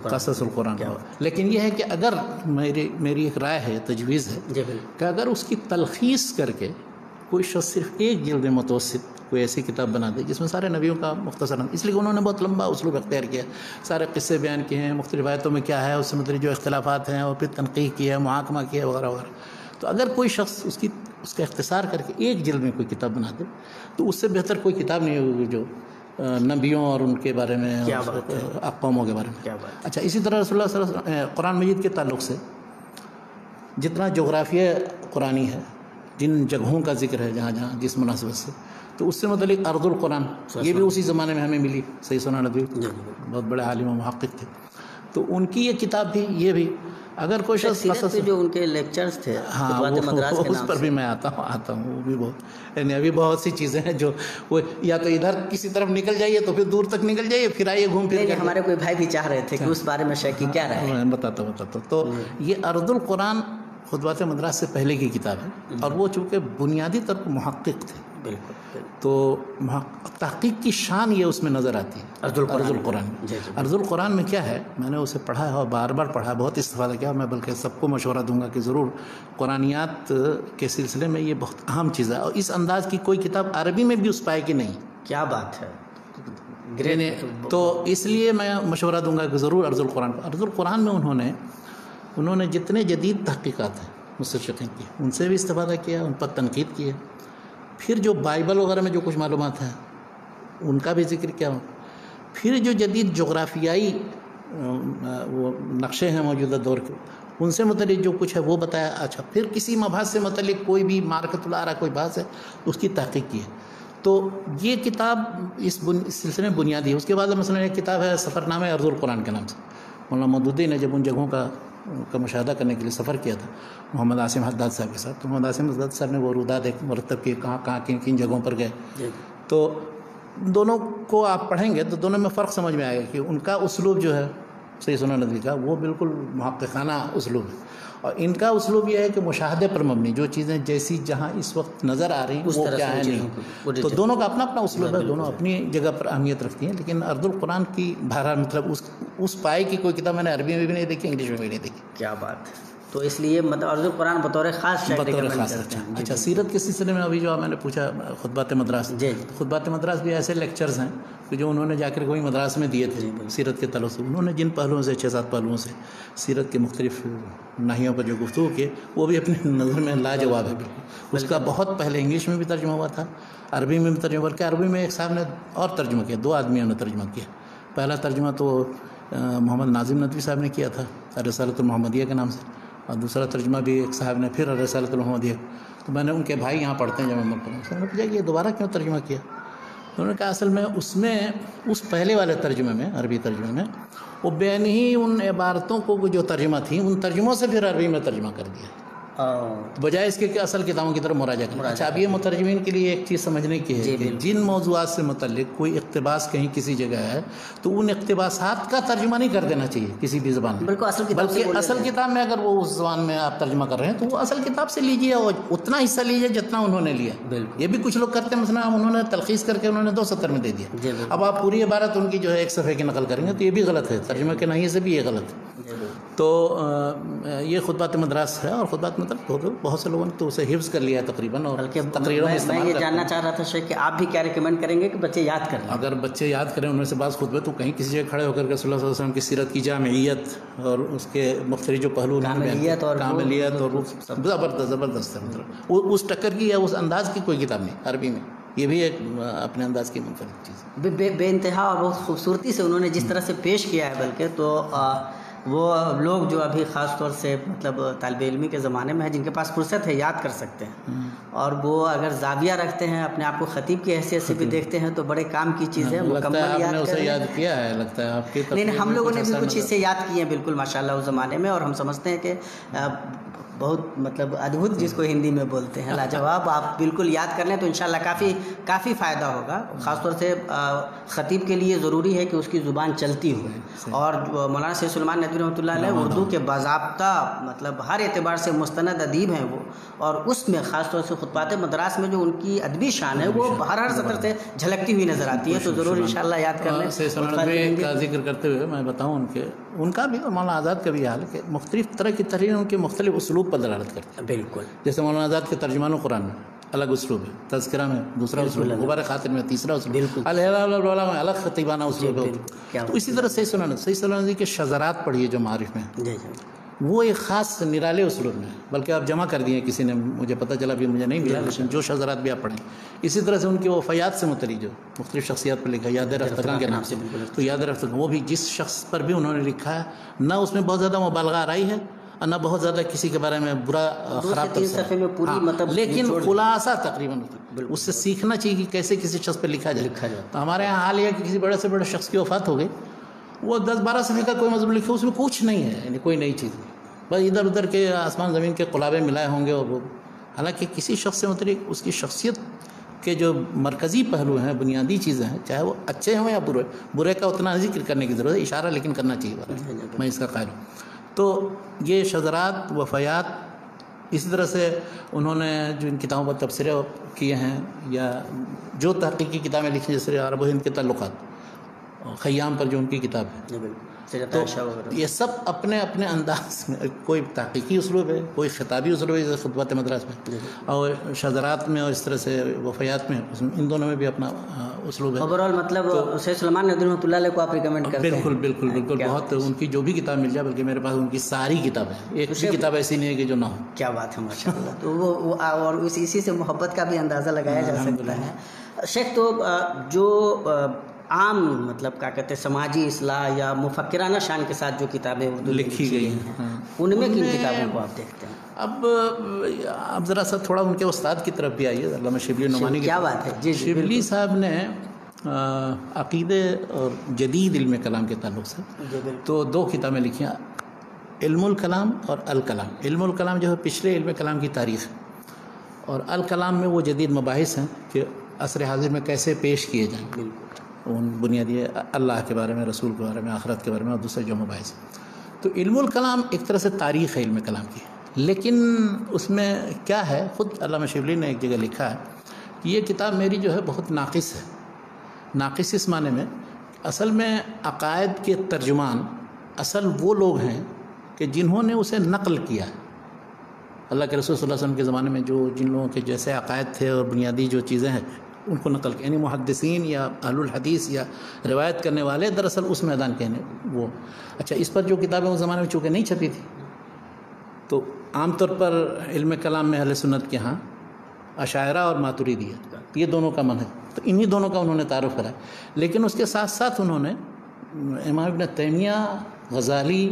قصص القرآن. لیکن یہ ہے کہ اگر میری ایک رائے ہے، تجویز ہے کہ اگر اس کی تلخیص کر کے کوئی شخص صرف ایک جلد متوسط کوئی ایسی کتاب بنا دے جس میں سارے نبیوں کا مختصراً، اس لیے انہوں نے بہت لمبا اسلوب اختیار کیا، سارے قصے بیان کیے ہیں، مختلف آیتوں میں کیا ہے اس سے متعلق جو اختلافات ہیں اور پھر تنقیح کیا ہے، محاکمہ کیا وغیرہ وغیرہ. تو اگر کوئی شخص اس کا اختصار کر کے ایک جلد میں کوئی کتاب بنا دے تو اس سے بہتر کوئی کتاب نہیں ہوگی جو نبیوں اور ان کے بارے میں، اقواموں کے بارے میں. اچھا، اسی طرح رسول اللہ صلی اللہ علیہ وسلم قرآن مجید کے تعلق سے جتنا جغرافیہ قرآنی ہے، جن جگہوں کا ذکر ہے جہاں جہاں جس مناسبت سے، تو اس سے متعلق ارض القرآن یہ بھی اسی زمانے میں ہمیں ملی. سید ثنا ندوی بہت بڑے عالم و محقق تھے، تو ان کی یہ کتاب بھی، یہ بھی اگر کوئی شخص جو ان کے لیکچرز تھے، اس پر بھی میں آتا ہوں وہ بھی بہت، یعنی ابھی بہت سی چیزیں ہیں جو وہ یا تو ادھر کسی طرف نکل جائیے تو پھر دور تک نکل جائیے، پھر آئیے گھوم پھر. ہمارے کوئی بھائی بھی چاہ رہے تھے کہ اس بارے میں شیخ کی کیا رائے ہے. میں بتاتا ہوں. تو یہ ارض القرآن خطبات مدراس سے پہلے کی کتاب ہے، اور وہ چونکہ بنیادی طور پر محقق تھے، بالکل، تو تحقیق کی شان یہ اس میں نظر آتی ہے ارض القرآن میں. ارض القرآن میں کیا ہے، میں نے اسے پڑھا ہے اور بار بار پڑھا، بہت استفادہ کیا. میں بلکہ سب کو مشورہ دوں گا کہ ضرور قرآنیات کے سلسلے میں یہ بہت اہم چیز ہے، اور اس انداز کی کوئی کتاب عربی میں بھی اس پائے کی نہیں. کیا بات ہے. تو اس لیے میں مشورہ دوں گا کہ ضرور ارض القرآن. ارض القرآن میں انہوں نے جتنے جدید تحقیقات ہیں مستشرقین کی، ان سے بھی استفادہ کیا، ان پر تنقید کی ہے. پھر جو بائبل وغیرہ میں جو کچھ معلومات ہیں ان کا بھی ذکر کیا. پھر جو جدید جغرافیائی وہ نقشے ہیں موجودہ دور کے، ان سے متعلق جو کچھ ہے وہ بتایا. اچھا، پھر کسی مبحث سے متعلق کوئی بھی معرکۃ الآراء کوئی بحث ہے اس کی تحقیق کی ہے. تو یہ کتاب اس سلسلے میں بنیادی ہے. اس کے بعد مثلا ایک کتاب ہے سفر نامہ ارض القرآن کے نام سے. مولانا مودودی نے جب ان جگہوں کا مشاہدہ کرنے کے لیے سفر کیا تھا محمد عاصم حداد صاحب کے ساتھ، تو محمد عاصم حداد صاحب نے وہ روداد ایک مرتب کیے، کہاں کن جگہوں پر گئے. تو دونوں کو آپ پڑھیں گے تو دونوں میں فرق سمجھ میں آئے گا کہ ان کا اسلوب جو ہے سید ثنا ندوی کا وہ بالکل محققانہ اسلوب ہے، اور ان کا اسلوب یہ ہے کہ مشاہدے پر مبنی، جو چیزیں جیسی جہاں اس وقت نظر آ رہی ہیں وہ کیا ہے نہیں. تو دونوں کا اپنا اپنا اسلوب ہے، دونوں اپنی جگہ پر اہمیت رکھتی ہیں. لیکن ارض القرآن کی بہرحال مطلب اس پائے کی کوئی کتاب میں نے عربی میں بھی نہیں دیکھی، انگلش میں بھی نہیں دیکھی. کیا بات ہے. تو اس لیے مطلب ارض القرآن بطور خاص کرتے ہیں. اچھا، سیرت کے سلسلے میں ابھی جو میں نے پوچھا خطبات مدراس، خطبات مدراس بھی ایسے لیکچرز ہیں کہ جو انہوں نے جا کر کوئی مدراس میں دیے تھے سیرت کے تعلق سے. انہوں نے جن پہلوؤں سے 6-7 پہلوؤں سے سیرت کے مختلف ناحیوں پر جو گفتگو کیے وہ بھی اپنی نظر میں لاجواب ہے. اس کا بہت پہلے انگلش میں بھی ترجمہ ہوا تھا، عربی میں بھی ترجمہ ہوا، بلکہ عربی میں ایک صاحب نے اور ترجمہ کیا، 2 آدمیوں نے ترجمہ کیا. پہلا ترجمہ تو محمد ناظم ندوی صاحب نے کیا تھا رسالۃ المحمدیہ کے نام سے، اور دوسرا ترجمہ بھی ایک صاحب نے پھر رسالۃ المحمدیہ. تو میں نے ان کے بھائی یہاں پڑھتے ہیں جب میں پڑھا، نے پوچھا کہ یہ دوبارہ کیوں ترجمہ کیا. انہوں نے کہا اصل میں اس پہلے والے ترجمے میں، عربی ترجمے میں، وہ بین ہی ان عبارتوں کو جو ترجمہ تھیں ان ترجموں سے پھر عربی میں ترجمہ کر دیا بجائے اس کے کہ اصل کتابوں کی طرف مراجعہ کرنا. اچھا، اب یہ مترجمین کے لیے ایک چیز سمجھنے کی ہے کہ جن موضوعات سے متعلق کوئی اقتباس کہیں کسی جگہ ہے تو ان اقتباسات کا ترجمہ نہیں کر دینا چاہیے کسی بھی زبان میں، بلکہ اصل کتاب میں اگر وہ اس زبان میں آپ ترجمہ کر رہے ہیں تو وہ اصل کتاب سے لیجیے اور اتنا حصہ لیجیے جتنا انہوں نے لیا. یہ بھی کچھ لوگ کرتے ہیں، مثلا انہوں نے تلخیص کر کے انہوں نے 2 سطر میں دے دیا. اب آپ پوری عبارت ان کی جو ہے 1 صفحے کی نقل کریں گے تو یہ بھی غلط ہے، ترجمہ کے ناحیے سے بھی یہ غلط ہے. تو یہ خطبات مدراس ہے، اور خطبات مدراس بہت سے لوگوں نے تو اسے حفظ کر لیا ہے تقریباً، اور تقریروں میں استعمال. میں یہ جاننا چاہ رہا تھا شیخ کہ آپ بھی کیا ریکمینڈ کریں گے کہ بچے یاد کریں؟ اگر بچے یاد کریں ان میں سے بعض خطبے تو کہیں کسی جگہ کھڑے ہو کر کے صلی اللہ علیہ وسلم کی سیرت کی جامعیت اور اس کے مختلف جو پہلو، کاملیت اور زبردست ہے. مطلب اس ٹکر کی یا اس انداز کی کوئی کتاب نہیں عربی میں. یہ بھی ایک اپنے انداز کی منفرد چیز ہے. بے انتہا اور بہت خوبصورتی سے انہوں نے جس طرح سے پیش کیا ہے، بلکہ تو وہ لوگ جو ابھی خاص طور سے مطلب طالب علمی کے زمانے میں ہے جن کے پاس فرصت ہے یاد کر سکتے ہیں، اور وہ اگر زاویہ رکھتے ہیں اپنے آپ کو خطیب کی حیثیت سے بھی دیکھتے ہیں تو بڑے کام کی چیز ہے. مکمل یاد کیا ہے لگتا ہے آپ کے. نہیں، ہم لوگوں نے بھی کچھ حصے یاد کیے ہیں بالکل ماشاءاللہ اس زمانے میں، اور ہم سمجھتے ہیں کہ بہت مطلب ادبھت جس کو ہندی میں بولتے ہیں، لاجواب. آپ بالکل یاد کر لیں تو انشاءاللہ کافی فائدہ ہوگا. خاص طور سے خطیب کے لیے ضروری ہے کہ اس کی زبان چلتی ہو. اور مولانا سید سلیمان ندوی رحمۃ اللہ علیہ اردو کے باضابطہ مطلب ہر اعتبار سے مستند ادیب ہیں وہ، اور اس میں خاص طور سے خطبات مدراس میں جو ان کی ادبی شان ہے وہ ہر سطر سے جھلکتی ہوئی نظر آتی ہے. تو ضرور انشاءاللہ یاد کر لیں. سید سلیمان ندوی کا ذکر کرتے ہوئے میں بتاؤں ان کا بھی اور مولانا آزاد کا بھی حال ہے کہ مختلف طرح کی تحریر ان کے مختلف اسلوب پر دلالت کرتے ہیں. بالکل، جیسے مولانا آزاد کے ترجمان القرآن میں الگ اسلوب ہے، تذکرہ میں دوسرا اسلوب ہے، غبار خاطر میں تیسرا اسلوب، الحلہ میں الگ خطیبانہ اسلوب ہے. تو اسی طرح صحیح سنانی کے شذرات پڑھیے جو معارف میں، وہ ایک خاص نرالے اسلوب میں، بلکہ آپ جمع کر دیے کسی نے، مجھے پتہ چلا بھی مجھے نہیں ملا، لیکن جو شذرات بھی آپ پڑھیں. اسی طرح سے ان کی وفیات سے متعلق جو مختلف شخصیات پر لکھا ہے، یاد رفتگان کے نام سے، تو یاد رفتگان وہ بھی جس شخص پر بھی انہوں نے لکھا ہے، نہ اس میں بہت زیادہ مبالغہ آرائی ہے اور نہ بہت زیادہ کسی کے بارے میں برا خراب تبصرہ، لیکن خلاصہ تقریباً اس سے سیکھنا چاہیے کہ کیسے کسی شخص پہ لکھا جائے. تو ہمارے یہاں حال یہ کہ کسی بڑے سے بڑے شخص کی وفات ہو گئی، وہ 10-12 صفحے کا کوئی مضمون لکھے، اس میں کچھ نہیں ہے، یعنی کوئی نئی چیز نہیں، بس ادھر ادھر کے آسمان زمین کے قلابے ملائے ہوں گے. اور وہ حالانکہ کسی شخص سے متعلق اس کی شخصیت کے جو مرکزی پہلو ہیں، بنیادی چیزیں ہیں، چاہے وہ اچھے ہوں یا برے کا اتنا ذکر کرنے کی ضرورت ہے، اشارہ لیکن کرنا چاہیے، میں اس کا قائل ہوں. تو یہ شذرات، وفیات، اسی طرح سے انہوں نے جو ان کتابوں پر تبصرے کیے ہیں یا جو تحقیقی کتابیں لکھی، جیسے عرب و ہند کے تعلقات، خیام پر جو ان کی کتاب ہے، تو یہ سب اپنے اپنے انداز میں، کوئی تحقیقی اسلوب ہے، کوئی خطابی اسلوب ہے جیسے خطبات مدراس میں، اور شذرات میں اور اس طرح سے وفیات میں، ان دونوں میں بھی اپنا اسلوب ہے. اوورال مطلب سید سلیمان ندوی رحمۃ اللہ علیہ کو آپ ریکمینڈ کرتے ہیں؟ بالکل بہت، ان کی جو بھی کتاب مل جائے، بلکہ میرے پاس ان کی ساری کتابیں، ایک بھی کتاب ایسی نہیں ہے کہ جو نہ ہو. کیا بات ہے، ماشاء اللہ. تو وہ اور اسی سے محبت کا بھی اندازہ لگایا جا سکتا ہے. شیخ، تو جو عام مطلب کیا کہتے ہیں سماجی اصلاح یا مفکرانہ شان کے ساتھ جو کتابیں اردو لکھی گئی ہیں، ان میں کن کتابوں کو آپ دیکھتے ہیں؟ اب ذرا سا تھوڑا ان کے استاد کی طرف بھی آئیے، علامہ شبلی نعمانی کی. کیا بات ہے. جی شبلی صاحب نے عقیدے اور جدید علم کلام کے تعلق سے تو 2 کتابیں لکھی ہیں، علم الکلام اور الکلام. علم الکلام جو ہے پچھلے علم کلام کی تاریخ، اور الکلام میں وہ جدید مباحث ہیں کہ عصر حاضر میں کیسے پیش کیے جائیں، ان بنیادی اللہ کے بارے میں، رسول کے بارے میں، آخرت کے بارے میں، اور دوسرے جو مباحث. تو علم الکلام ایک طرح سے تاریخ ہے علم کلام کی، لیکن اس میں کیا ہے، خود علامہ شبلی نے ایک جگہ لکھا ہے کہ یہ کتاب میری جو ہے بہت ناقص ہے. ناقص اس معنی میں، اصل میں عقائد کے ترجمان اصل وہ لوگ ہیں کہ جنہوں نے اسے نقل کیا ہے. اللہ کے رسول صلی اللہ علیہ وسلم کے زمانے میں جن لوگوں کے جیسے عقائد تھے اور بنیادی جو چیزیں ہیں، ان کو نقل کیا، یعنی محدثین یا اہل الحدیث یا روایت کرنے والے دراصل اس میدان کے ہیں وہ. اچھا، اس پر جو کتابیں اس زمانے میں چونکہ نہیں چھپی تھی، تو عام طور پر علم کلام میں اہل سنت کے ہاں اشاعرہ اور ماتریدیہ، یہ دونوں کا منہج، تو انہی دونوں کا انہوں نے تعارف کرایا. لیکن اس کے ساتھ ساتھ انہوں نے امام ابن تیمیہ، غزالی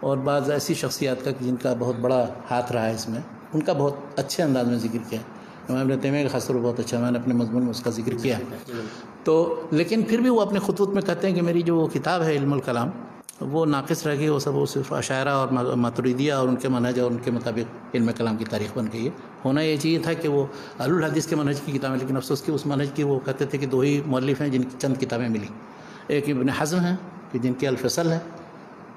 اور بعض ایسی شخصیات کا جن کا بہت بڑا ہاتھ رہا ہے اس میں، ان کا بہت اچھے انداز میں ذکر کیا. امام ابن تیمیہ کا خاص طور پر بہت اچھا، میں نے اپنے مضمون میں اس کا ذکر کیا. تو لیکن پھر بھی وہ اپنے خطوط میں کہتے ہیں کہ میری جو وہ کتاب ہے علم الکلام، وہ ناقص رہ گئی، وہ سب وہ صرف اشاعرہ اور ماتریدیہ اور ان کے منہج اور ان کے مطابق علم کلام کی تاریخ بن گئی ہے. ہونا یہ چاہیے تھا کہ وہ اہل الحدیث کے منہج کی کتابیں، لیکن افسوس کہ اس منہج کی وہ کہتے تھے کہ 2 ہی مؤلف ہیں جن کی چند کتابیں ملی. ایک ابن حزم ہیں کہ جن کے الفصل ہے،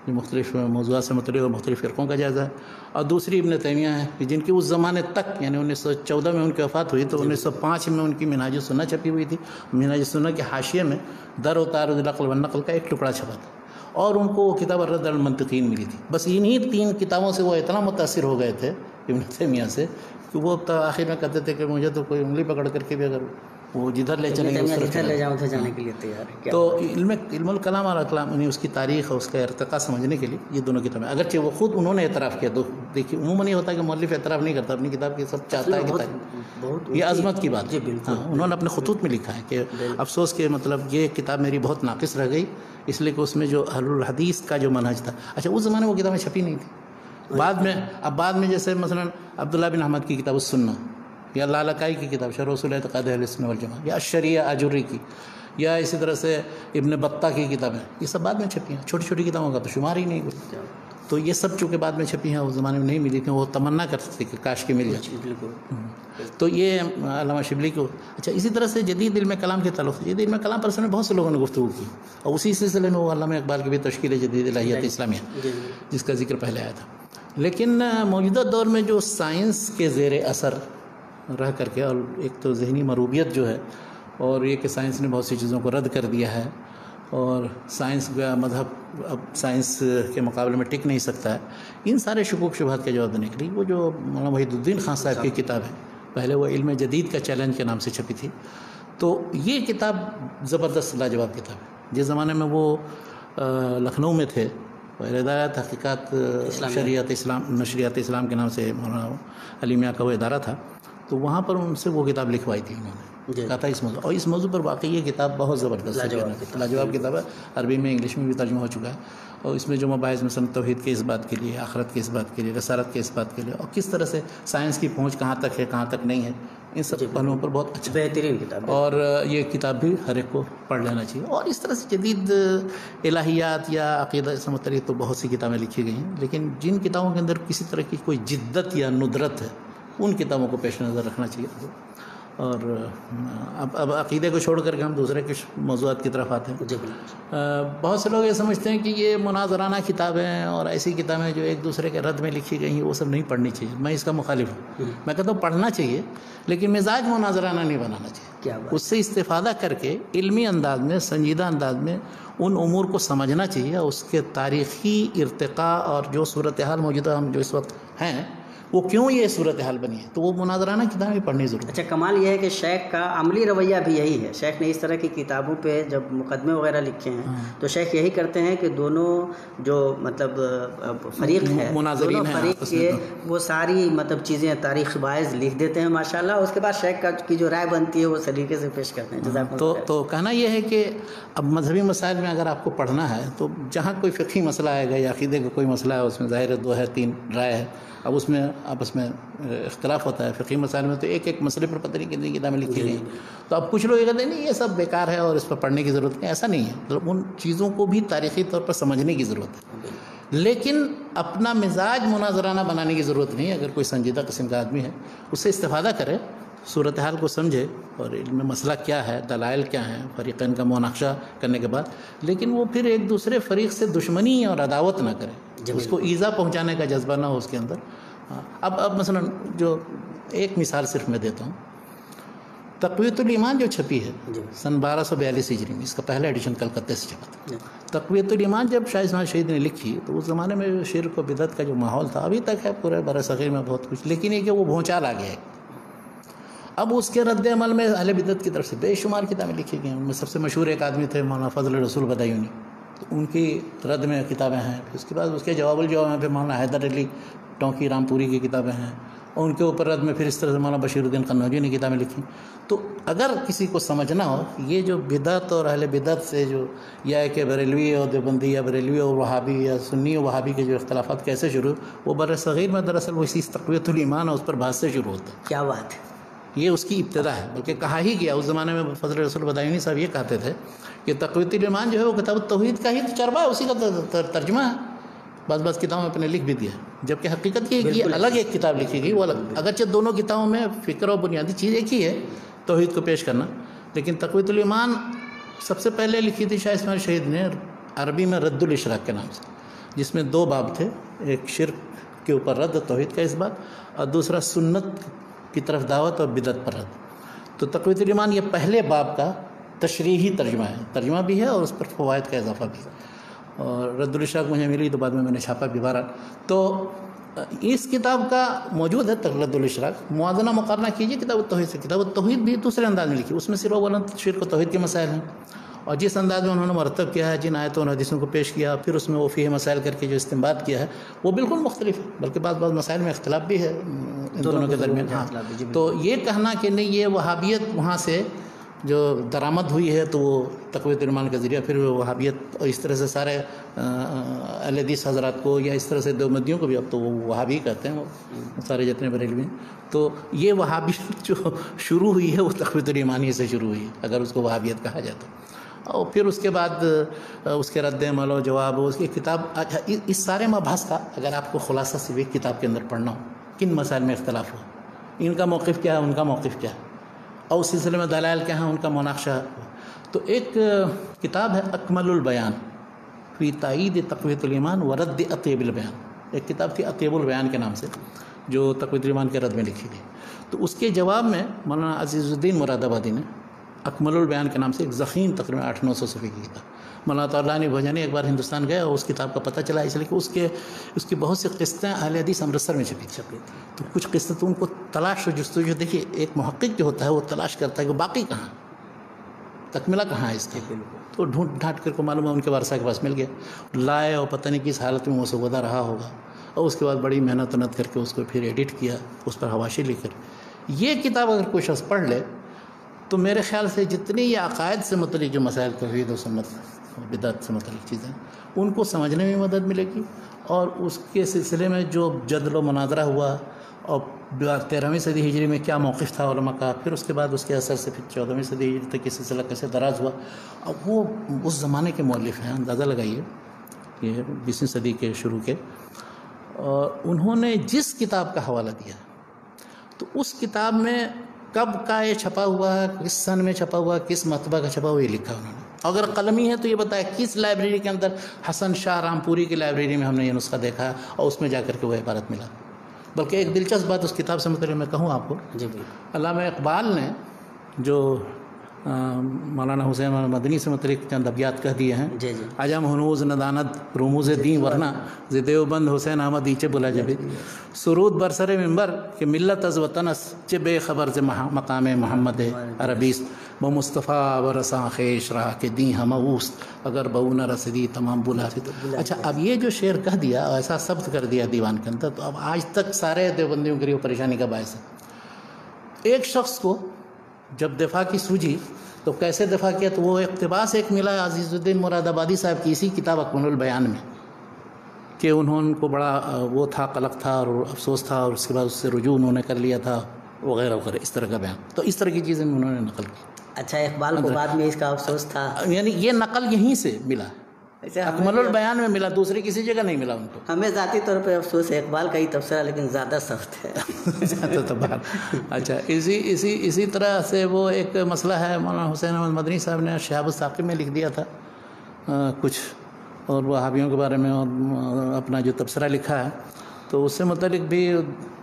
جو مختلف موضوعات سے متعلق اور مختلف فرقوں کا جائزہ ہے، اور دوسری ابن تیمیہ ہیں کہ جن کی اس زمانے تک، یعنی 1914 میں ان کی وفات ہوئی، تو 1905 میں ان کی منہاج السنہ چھپی ہوئی تھی. منہاج السنہ کے حاشیے میں در و تعارض العقل والنقل کا ایک ٹکڑا چھپا تھا، اور ان کو وہ کتاب الرد علی المنطقین ملی تھی. بس انہی 3 کتابوں سے وہ اتنا متاثر ہو گئے تھے ابن تیمیہ سے کہ وہ آخر میں کہتے تھے کہ مجھے تو کوئی انگلی پکڑ کر کے بھی اگر وہ جدھر لے چلیں گے ادھر لے جاؤں، جانے کے لیے تیار ہے. تو علم الکلام اور الکلام، یعنی اس کی تاریخ اور اس کا ارتقاء سمجھنے کے لیے یہ دونوں کتابیں، اگرچہ وہ خود انہوں نے اعتراف کیا. تو دیکھیے عموماً یہ ہوتا ہے کہ مؤلف اعتراف نہیں کرتا اپنی کتاب کی، سب چاہتا ہے کہ یہ عظمت کی بات ہے. انہوں نے اپنے خطوط میں لکھا ہے کہ افسوس کہ مطلب یہ کتاب میری بہت ناقص رہ گئی، اس لیے کہ اس میں جو اہل الحدیث کا جو منہج تھا. اچھا، اس زمانے وہ کتابیں چھپی نہیں تھی. بعد میں جیسے مثلا عبداللہ بن احمد کی کتاب السنہ، یا لالکائی کی کتاب شرح اصول اعتقاد اہل سنت والجماعہ، یا الشریعہ آجوری کی، یا اسی طرح سے ابن بطہ کی کتابیں، یہ سب بعد میں چھپی ہیں. چھوٹی چھوٹی کتابوں کا تو شمار ہی نہیں ہوتا. تو یہ سب چونکہ بعد میں چھپی ہیں، اس زمانے میں نہیں ملی تھیں، وہ تمنا کرتے تھے کہ کاش کے مل جائے. تو یہ علامہ شبلی کو. اچھا، اسی طرح سے جدید علم کلام کے تعلق سے، جدید علم کلام پر اس میں بہت سے لوگوں نے گفتگو کی، اور اسی سلسلے میں وہ علامہ اقبال کی بھی تشکیل جدید الہیات اسلامیہ جس کا ذکر پہلے آیا تھا. لیکن موجودہ دور میں جو سائنس کے زیر اثر رہ کر کے، اور ایک تو ذہنی مروبیت جو ہے، اور یہ کہ سائنس نے بہت سی چیزوں کو رد کر دیا ہے، اور سائنس کا مذہب اب سائنس کے مقابلے میں ٹک نہیں سکتا ہے، ان سارے شکوک شبہات کے جواب دینے کے لیے وہ جو مولانا وحید الدین خان صاحب کی کتاب ہے پہلے وہ علم جدید کا چیلنج کے نام سے چھپی تھی. تو یہ کتاب زبردست لاجواب کتاب ہے. جس زمانے میں وہ لکھنؤ میں تھے، ہدایت تحقیقات شریعت اسلام نشریات اسلام کے نام سے مولانا علی میاں کا وہ ادارہ تھا، تو وہاں پر ان سے وہ کتاب لکھوائی تھی انہوں نے. کہا تھا اس موضوع، اور اس موضوع پر واقعی یہ کتاب بہت زبردست لاجواب کتاب ہے. عربی میں انگلش میں بھی ترجمہ ہو چکا ہے. اور اس میں جو مباحث مثلا توحید کے اس بات کے لیے، آخرت کے اس بات کے لیے، رسالت کے اس بات کے لیے، اور کس طرح سے سائنس کی پہنچ کہاں تک ہے کہاں تک نہیں ہے، ان سب پہلوؤں پر بہت اچھا بہترین کتاب ہے. اور یہ کتاب بھی ہر ایک کو پڑھ لینا چاہیے. اور اس طرح سے جدید الہیات یا عقیدہ سے متعلق تو بہت سی کتابیں لکھی گئی ہیں، لیکن جن کتابوں کے اندر کسی طرح کی کوئی جدت یا ندرت ہے ان کتابوں کو پیش نظر رکھنا چاہیے. اور اب عقیدے کو چھوڑ کر کے ہم دوسرے کچھ موضوعات کی طرف آتے ہیں. بہت سے لوگ یہ سمجھتے ہیں کہ یہ مناظرانہ کتابیں اور ایسی کتابیں جو ایک دوسرے کے رد میں لکھی گئی ہیں وہ سب نہیں پڑھنی چاہیے. میں اس کا مخالف ہوں. میں کہتا ہوں پڑھنا چاہیے، لیکن مزاج مناظرانہ نہیں بنانا چاہیے. اس سے استفادہ کر کے علمی انداز میں، سنجیدہ انداز میں ان امور کو سمجھنا چاہیے. اس کے تاریخی ارتقاء اور جو صورتحال موجودہ ہم جو اس وقت ہیں وہ کیوں یہ صورتحال بنی ہے، تو وہ مناظرانہ کتابیں پڑھنی ضرور. اچھا، کمال یہ ہے کہ شیخ کا عملی رویہ بھی یہی ہے. شیخ نے اس طرح کی کتابوں پہ جب مقدمے وغیرہ لکھے ہیں تو شیخ یہی کرتے ہیں کہ دونوں جو مطلب فریق ہے، مناظرین ہیں، فریق کے وہ ساری مطلب چیزیں تاریخ باعث لکھ دیتے ہیں ماشاءاللہ. اس کے بعد شیخ کی جو رائے بنتی ہے وہ سلیقے سے پیش کرتے ہیں. جزاک اللہ. تو کہنا یہ ہے کہ اب مذہبی مسائل میں اگر آپ کو پڑھنا ہے تو جہاں کوئی فقہی مسئلہ آئے گا یا عقیدے کا کوئی مسئلہ ہے، اس میں ظاہر ہے 2 ہے 3 رائے ہے. اب اس میں آپس میں اختلاف ہوتا ہے. فقہی مسائل میں تو ایک مسئلے پر پتہ نہیں کتنی کتابیں لکھی گئی. تو اب کچھ لوگ یہ کہتے ہیں نہیں یہ سب بیکار ہے اور اس پر پڑھنے کی ضرورت نہیں. ایسا نہیں ہے. مطلب ان چیزوں کو بھی تاریخی طور پر سمجھنے کی ضرورت ہے، لیکن اپنا مزاج مناظرانہ بنانے کی ضرورت نہیں. اگر کوئی سنجیدہ قسم کا آدمی ہے اس سے استفادہ کرے، صورتحال کو سمجھے اور علم میں مسئلہ کیا ہے، دلائل کیا ہیں، فریقین کا مناقشہ کرنے کے بعد، لیکن وہ پھر ایک دوسرے فریق سے دشمنی اور عداوت نہ کرے. اس کو ایذا پہنچانے کا جذبہ نہ ہو اس کے اندر. اب مثلا جو ایک مثال صرف میں دیتا ہوں، تقویۃ الایمان جو چھپی ہے سن 1242 ہجری میں، اس کا پہلا ایڈیشن کلکتے سے چھپا تھا. تقویۃ الایمان جب شاہ اسماعیل شہید نے لکھی تو اس زمانے میں شرک و بدعت کا جو ماحول تھا ابھی تک ہے پورے بر صغیر میں بہت کچھ، لیکن یہ کہ وہ بھونچال آ گیا ہے. اب اس کے رد عمل میں اہل بدعت کی طرف سے بے شمار کتابیں لکھی گئی ہیں. ان میں سب سے مشہور ایک آدمی تھے مولانا فضل رسول بدایونی، تو ان کی رد میں کتابیں ہیں. پھر اس کے بعد اس کے جواب الجواب میں پھر مولانا حیدر علی ٹونکی رامپوری کی کتابیں ہیں، اور ان کے اوپر رد میں پھر اس طرح سے مولانا بشیر الدین قنوجی نے کتابیں لکھی. تو اگر کسی کو سمجھنا ہو یہ جو بدعت اور اہل بدعت سے جو یا کہ بریلوی اور دیوبندی یا بریلوی اور وہابی یا سنی اور وہابی کے جو اختلافات کیسے شروع، وہ بر صغیر میں دراصل وہ اسی تقویۃ الایمان اور اس پر بحث سے شروع ہوتا ہے. کیا بات ہے. یہ اس کی ابتدا ہے. بلکہ کہا ہی گیا اس زمانے میں فضل رسول بدایونی صاحب یہ کہتے تھے کہ تقویۃ الایمان جو ہے وہ کتاب التوحید کا ہی چربہ ہے، اسی کا ترجمہ ہے. بعض کتابوں میں اپنے لکھ بھی دیا، جبکہ حقیقت یہ الگ ایک کتاب لکھی گئی، وہ الگ. اگرچہ دونوں کتابوں میں فکر اور بنیادی چیز ایک ہی ہے، توحید کو پیش کرنا، لیکن تقویۃ الایمان سب سے پہلے لکھی تھی شاہ اسماعیل شہید نے عربی میں رد الاشراق کے نام سے، جس میں 2 باب تھے. ایک شرک کے اوپر رد، توحید کا اس بات، اور دوسرا سنت کی طرف دعوت اور بدعت پر رد. تو تقویۃ الایمان یہ پہلے باب کا تشریحی ترجمہ بھی ہے اور اس پر فوائد کا اضافہ بھی ہے. اور رد الاشراق مجھے ملی تو بعد میں نے چھاپا بھی بہرحال. تو اس کتاب کا موجود ہے رد الاشراق. موازنہ مقارنہ کیجیے کتاب التوحید سے. کتاب التوحید بھی دوسرے انداز میں لکھی، اس میں صرف اولاً شرک و توحید کے مسائل ہیں، اور جس انداز میں انہوں نے مرتب کیا ہے، جن آیتوں اور حدیثوں کو پیش کیا، پھر اس میں وہ فقہی مسائل کر کے جو استنباط کیا ہے وہ بالکل مختلف ہے. بلکہ بعض مسائل میں اختلاف بھی ہے ان دونوں کے درمیان. ہاں، تو یہ کہنا کہ نہیں یہ وہابیت وہاں سے جو درآمد ہوئی ہے تو وہ تقویۃ الایمان کا ذریعہ، پھر وہابیت اور اس طرح سے سارے اہل حدیث حضرات کو یا اس طرح سے دیوبندیوں کو بھی اب تو وہ وہابی کہتے ہیں، وہ سارے جتنے بریلوی ہیں. تو یہ وہابیت جو شروع ہوئی ہے وہ تقویۃ الایمان ہی سے شروع ہوئی ہے اگر اس کو وہابیت کہا جاتا. اور پھر اس کے بعد اس کے رد عمل و جواب، اس کی کتاب. اس سارے مباحث کا اگر آپ کو خلاصہ صرف ایک کتاب کے اندر پڑھنا ہو، کن مسائل میں اختلاف ہو، ان کا موقف کیا ہے، ان کا موقف کیا ہے، اور اس سلسلے میں دلائل کیا ہیں، ان کا مناقشہ. تو ایک کتاب ہے اکمل البیان فی تائید تقویۃ الایمان و رد اطیب البیان. ایک کتاب تھی اطیب البیان کے نام سے جو تقویۃ الایمان کے رد میں لکھی گئی. تو اس کے جواب میں مولانا عزیز الدین مراد آبادی نے اکمل البیان کے نام سے ایک ضخیم تقریباً 800-900 صفحے کی کتاب. مولانا طارق بھوجانی ایک بار ہندوستان گئے اور اس کتاب کا پتہ چلا، اس لیے کہ اس کی بہت سی قسطیں اہل حدیث امرتسر میں چھپی تھی. تو کچھ قسطیں تو ان کو تلاش و جستجو، دیکھیے ایک محقق جو ہوتا ہے وہ تلاش کرتا ہے کہ باقی کہاں، تکملہ کہاں ہے اس کے. تو ڈھونڈ ڈھانٹ کر کو معلوم ہے ان کے ورثہ کے پاس مل گیا، لائے اور پتہ نہیں کس حالت میں مسودہ رہا ہوگا، اور اس کے بعد بڑی محنت کر کے اس کو پھر ایڈٹ کیا، اس پر حواشی لکھ کر. یہ کتاب اگر کوئی شخص پڑھ لے تو میرے خیال سے جتنی یہ عقائد سے متعلق جو مسائل توحید و سنت بدعت سے متعلق چیزیں ان کو سمجھنے میں مدد ملے گی، اور اس کے سلسلے میں جو جدل و مناظرہ ہوا اور 13ویں صدی ہجری میں کیا موقف تھا علماء کا، پھر اس کے بعد اس کے اثر سے پھر 14ویں صدی ہجری تک یہ سلسلہ کیسے دراز ہوا. اب وہ اس زمانے کے مؤلف ہیں، اندازہ لگائیے یہ 20ویں صدی کے شروع کے، اور انہوں نے جس کتاب کا حوالہ دیا تو اس کتاب میں کب کا یہ چھپا ہوا ہے، کس سن میں چھپا ہوا، کس مرتبہ کا چھپا ہوا، یہ لکھا انہوں نے. اگر قلمی ہے تو یہ بتایا کس لائبریری کے اندر، حسن شاہ رامپوری کی لائبریری میں ہم نے یہ نسخہ دیکھا اور اس میں جا کر کے وہ عبارت ملا. بلکہ ایک دلچسپ بات اس کتاب سے متعلق میں کہوں آپ کو، علامہ اقبال نے جو مولانا حسین مدنی سے متعلق چند ابیات کہہ دیے ہیں، عجم ہنوز ندانت رموز دین ورنہ ز دیوبند حسین احمد ایچے بلا جبی سرود برسر ممبر کہ ملت از وطنس چے بے خبر سے مقام محمد عربیس وہ مصطفیٰ و رساں خیش راہ کے دیں ہم اوست اگر بہو نہ رسدی تمام بلا. اچھا، اب یہ جو شعر کہہ دیا ایسا ثبت کر دیا دیوان کے اندر، تو اب آج تک سارے دیوبندیوں کے لیے پریشانی کا باعث ہے. ایک شخص کو جب دفاع کی سوجھی تو کیسے دفاع کیا، تو وہ اقتباس ایک ملا عزیز الدین مراد آبادی صاحب کی اسی کتاب اکمل البیان میں، کہ انہوں کو بڑا وہ تھا، قلق تھا اور افسوس تھا، اور اس کے بعد اس سے رجوع انہوں نے کر لیا تھا وغیرہ وغیرہ، اس طرح کا بیان. تو اس طرح کی چیزیں انہوں نے نقل کی. اچھا، اقبال کو بعد میں اس کا افسوس تھا، یعنی یہ نقل یہیں سے ملا، اکمل البیان میں ملا، دوسری کسی جگہ نہیں ملا ان کو. ہمیں ذاتی طور پہ افسوس ہے اقبال کا ہی تبصرہ، لیکن زیادہ سخت ہے. اچھا، اسی طرح سے وہ ایک مسئلہ ہے، مولانا حسین احمد مدنی صاحب نے شہاب الثاقب میں لکھ دیا تھا کچھ، اور وہابیوں کے بارے میں، اور اپنا جو تبصرہ لکھا ہے تو اس سے متعلق بھی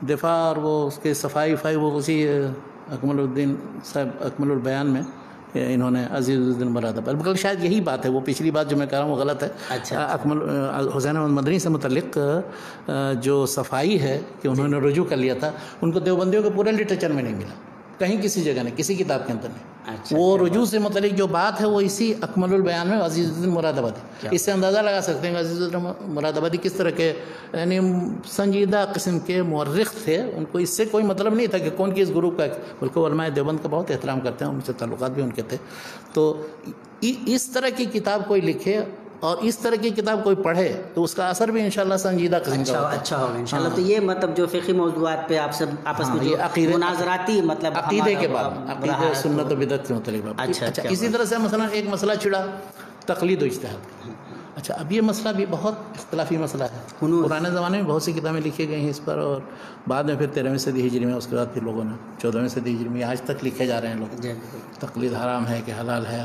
دفاع اور وہ اس کے صفائی وہ اسی اکمل الدین صاحب اکمل البیان میں انہوں نے عزیز الدین مراد آبادی، بلکہ شاید یہی بات ہے، وہ پچھلی بات جو میں کہہ رہا ہوں وہ غلط ہے. اچھا، اکمل حسین احمد مدنی سے متعلق جو صفائی ہے کہ انہوں نے رجوع کر لیا تھا، ان کو دیوبندیوں کے پورے لٹریچر میں نہیں ملا، کہیں کسی جگہ نہیں، کسی کتاب کے اندر نہیں. وہ رجوع سے متعلق جو بات ہے وہ اسی اکمل البیان میں عزیز الدین مراد آبادی. اس سے اندازہ لگا سکتے ہیں کہ عزیز الدین مراد آبادی کس طرح کے یعنی سنجیدہ قسم کے مورخ تھے. ان کو اس سے کوئی مطلب نہیں تھا کہ کون کس گروپ کا، بلکہ علماء دیوبند کا بہت احترام کرتے ہیں، ان سے تعلقات بھی ان کے تھے. تو اس طرح کی کتاب کوئی لکھے اور اس طرح کی کتاب کوئی پڑھے تو اس کا اثر بھی انشاءاللہ سنجیدہ قسم کا اچھا ہوگا انشاءاللہ. تو یہ مطلب جو فقہی موضوعات پہ آپ سب آپس میں جو مناظراتی مطلب عقیدے کے بعد، عقیدے سنت و بدعت سے متعلق. اچھا، اسی طرح سے مثلا ایک مسئلہ چھڑا تقلید و اجتہاد. اچھا، اب یہ مسئلہ بھی بہت اختلافی مسئلہ ہے. پرانے زمانے میں بہت سی کتابیں لکھی گئی ہیں اس پر، اور بعد میں پھر 13ویں صدی ہجری میں، اس کے بعد پھر لوگوں نے 14ویں صدی ہجری میں آج تک لکھے جا رہے ہیں لوگ. تقلید حرام ہے کہ حلال ہے،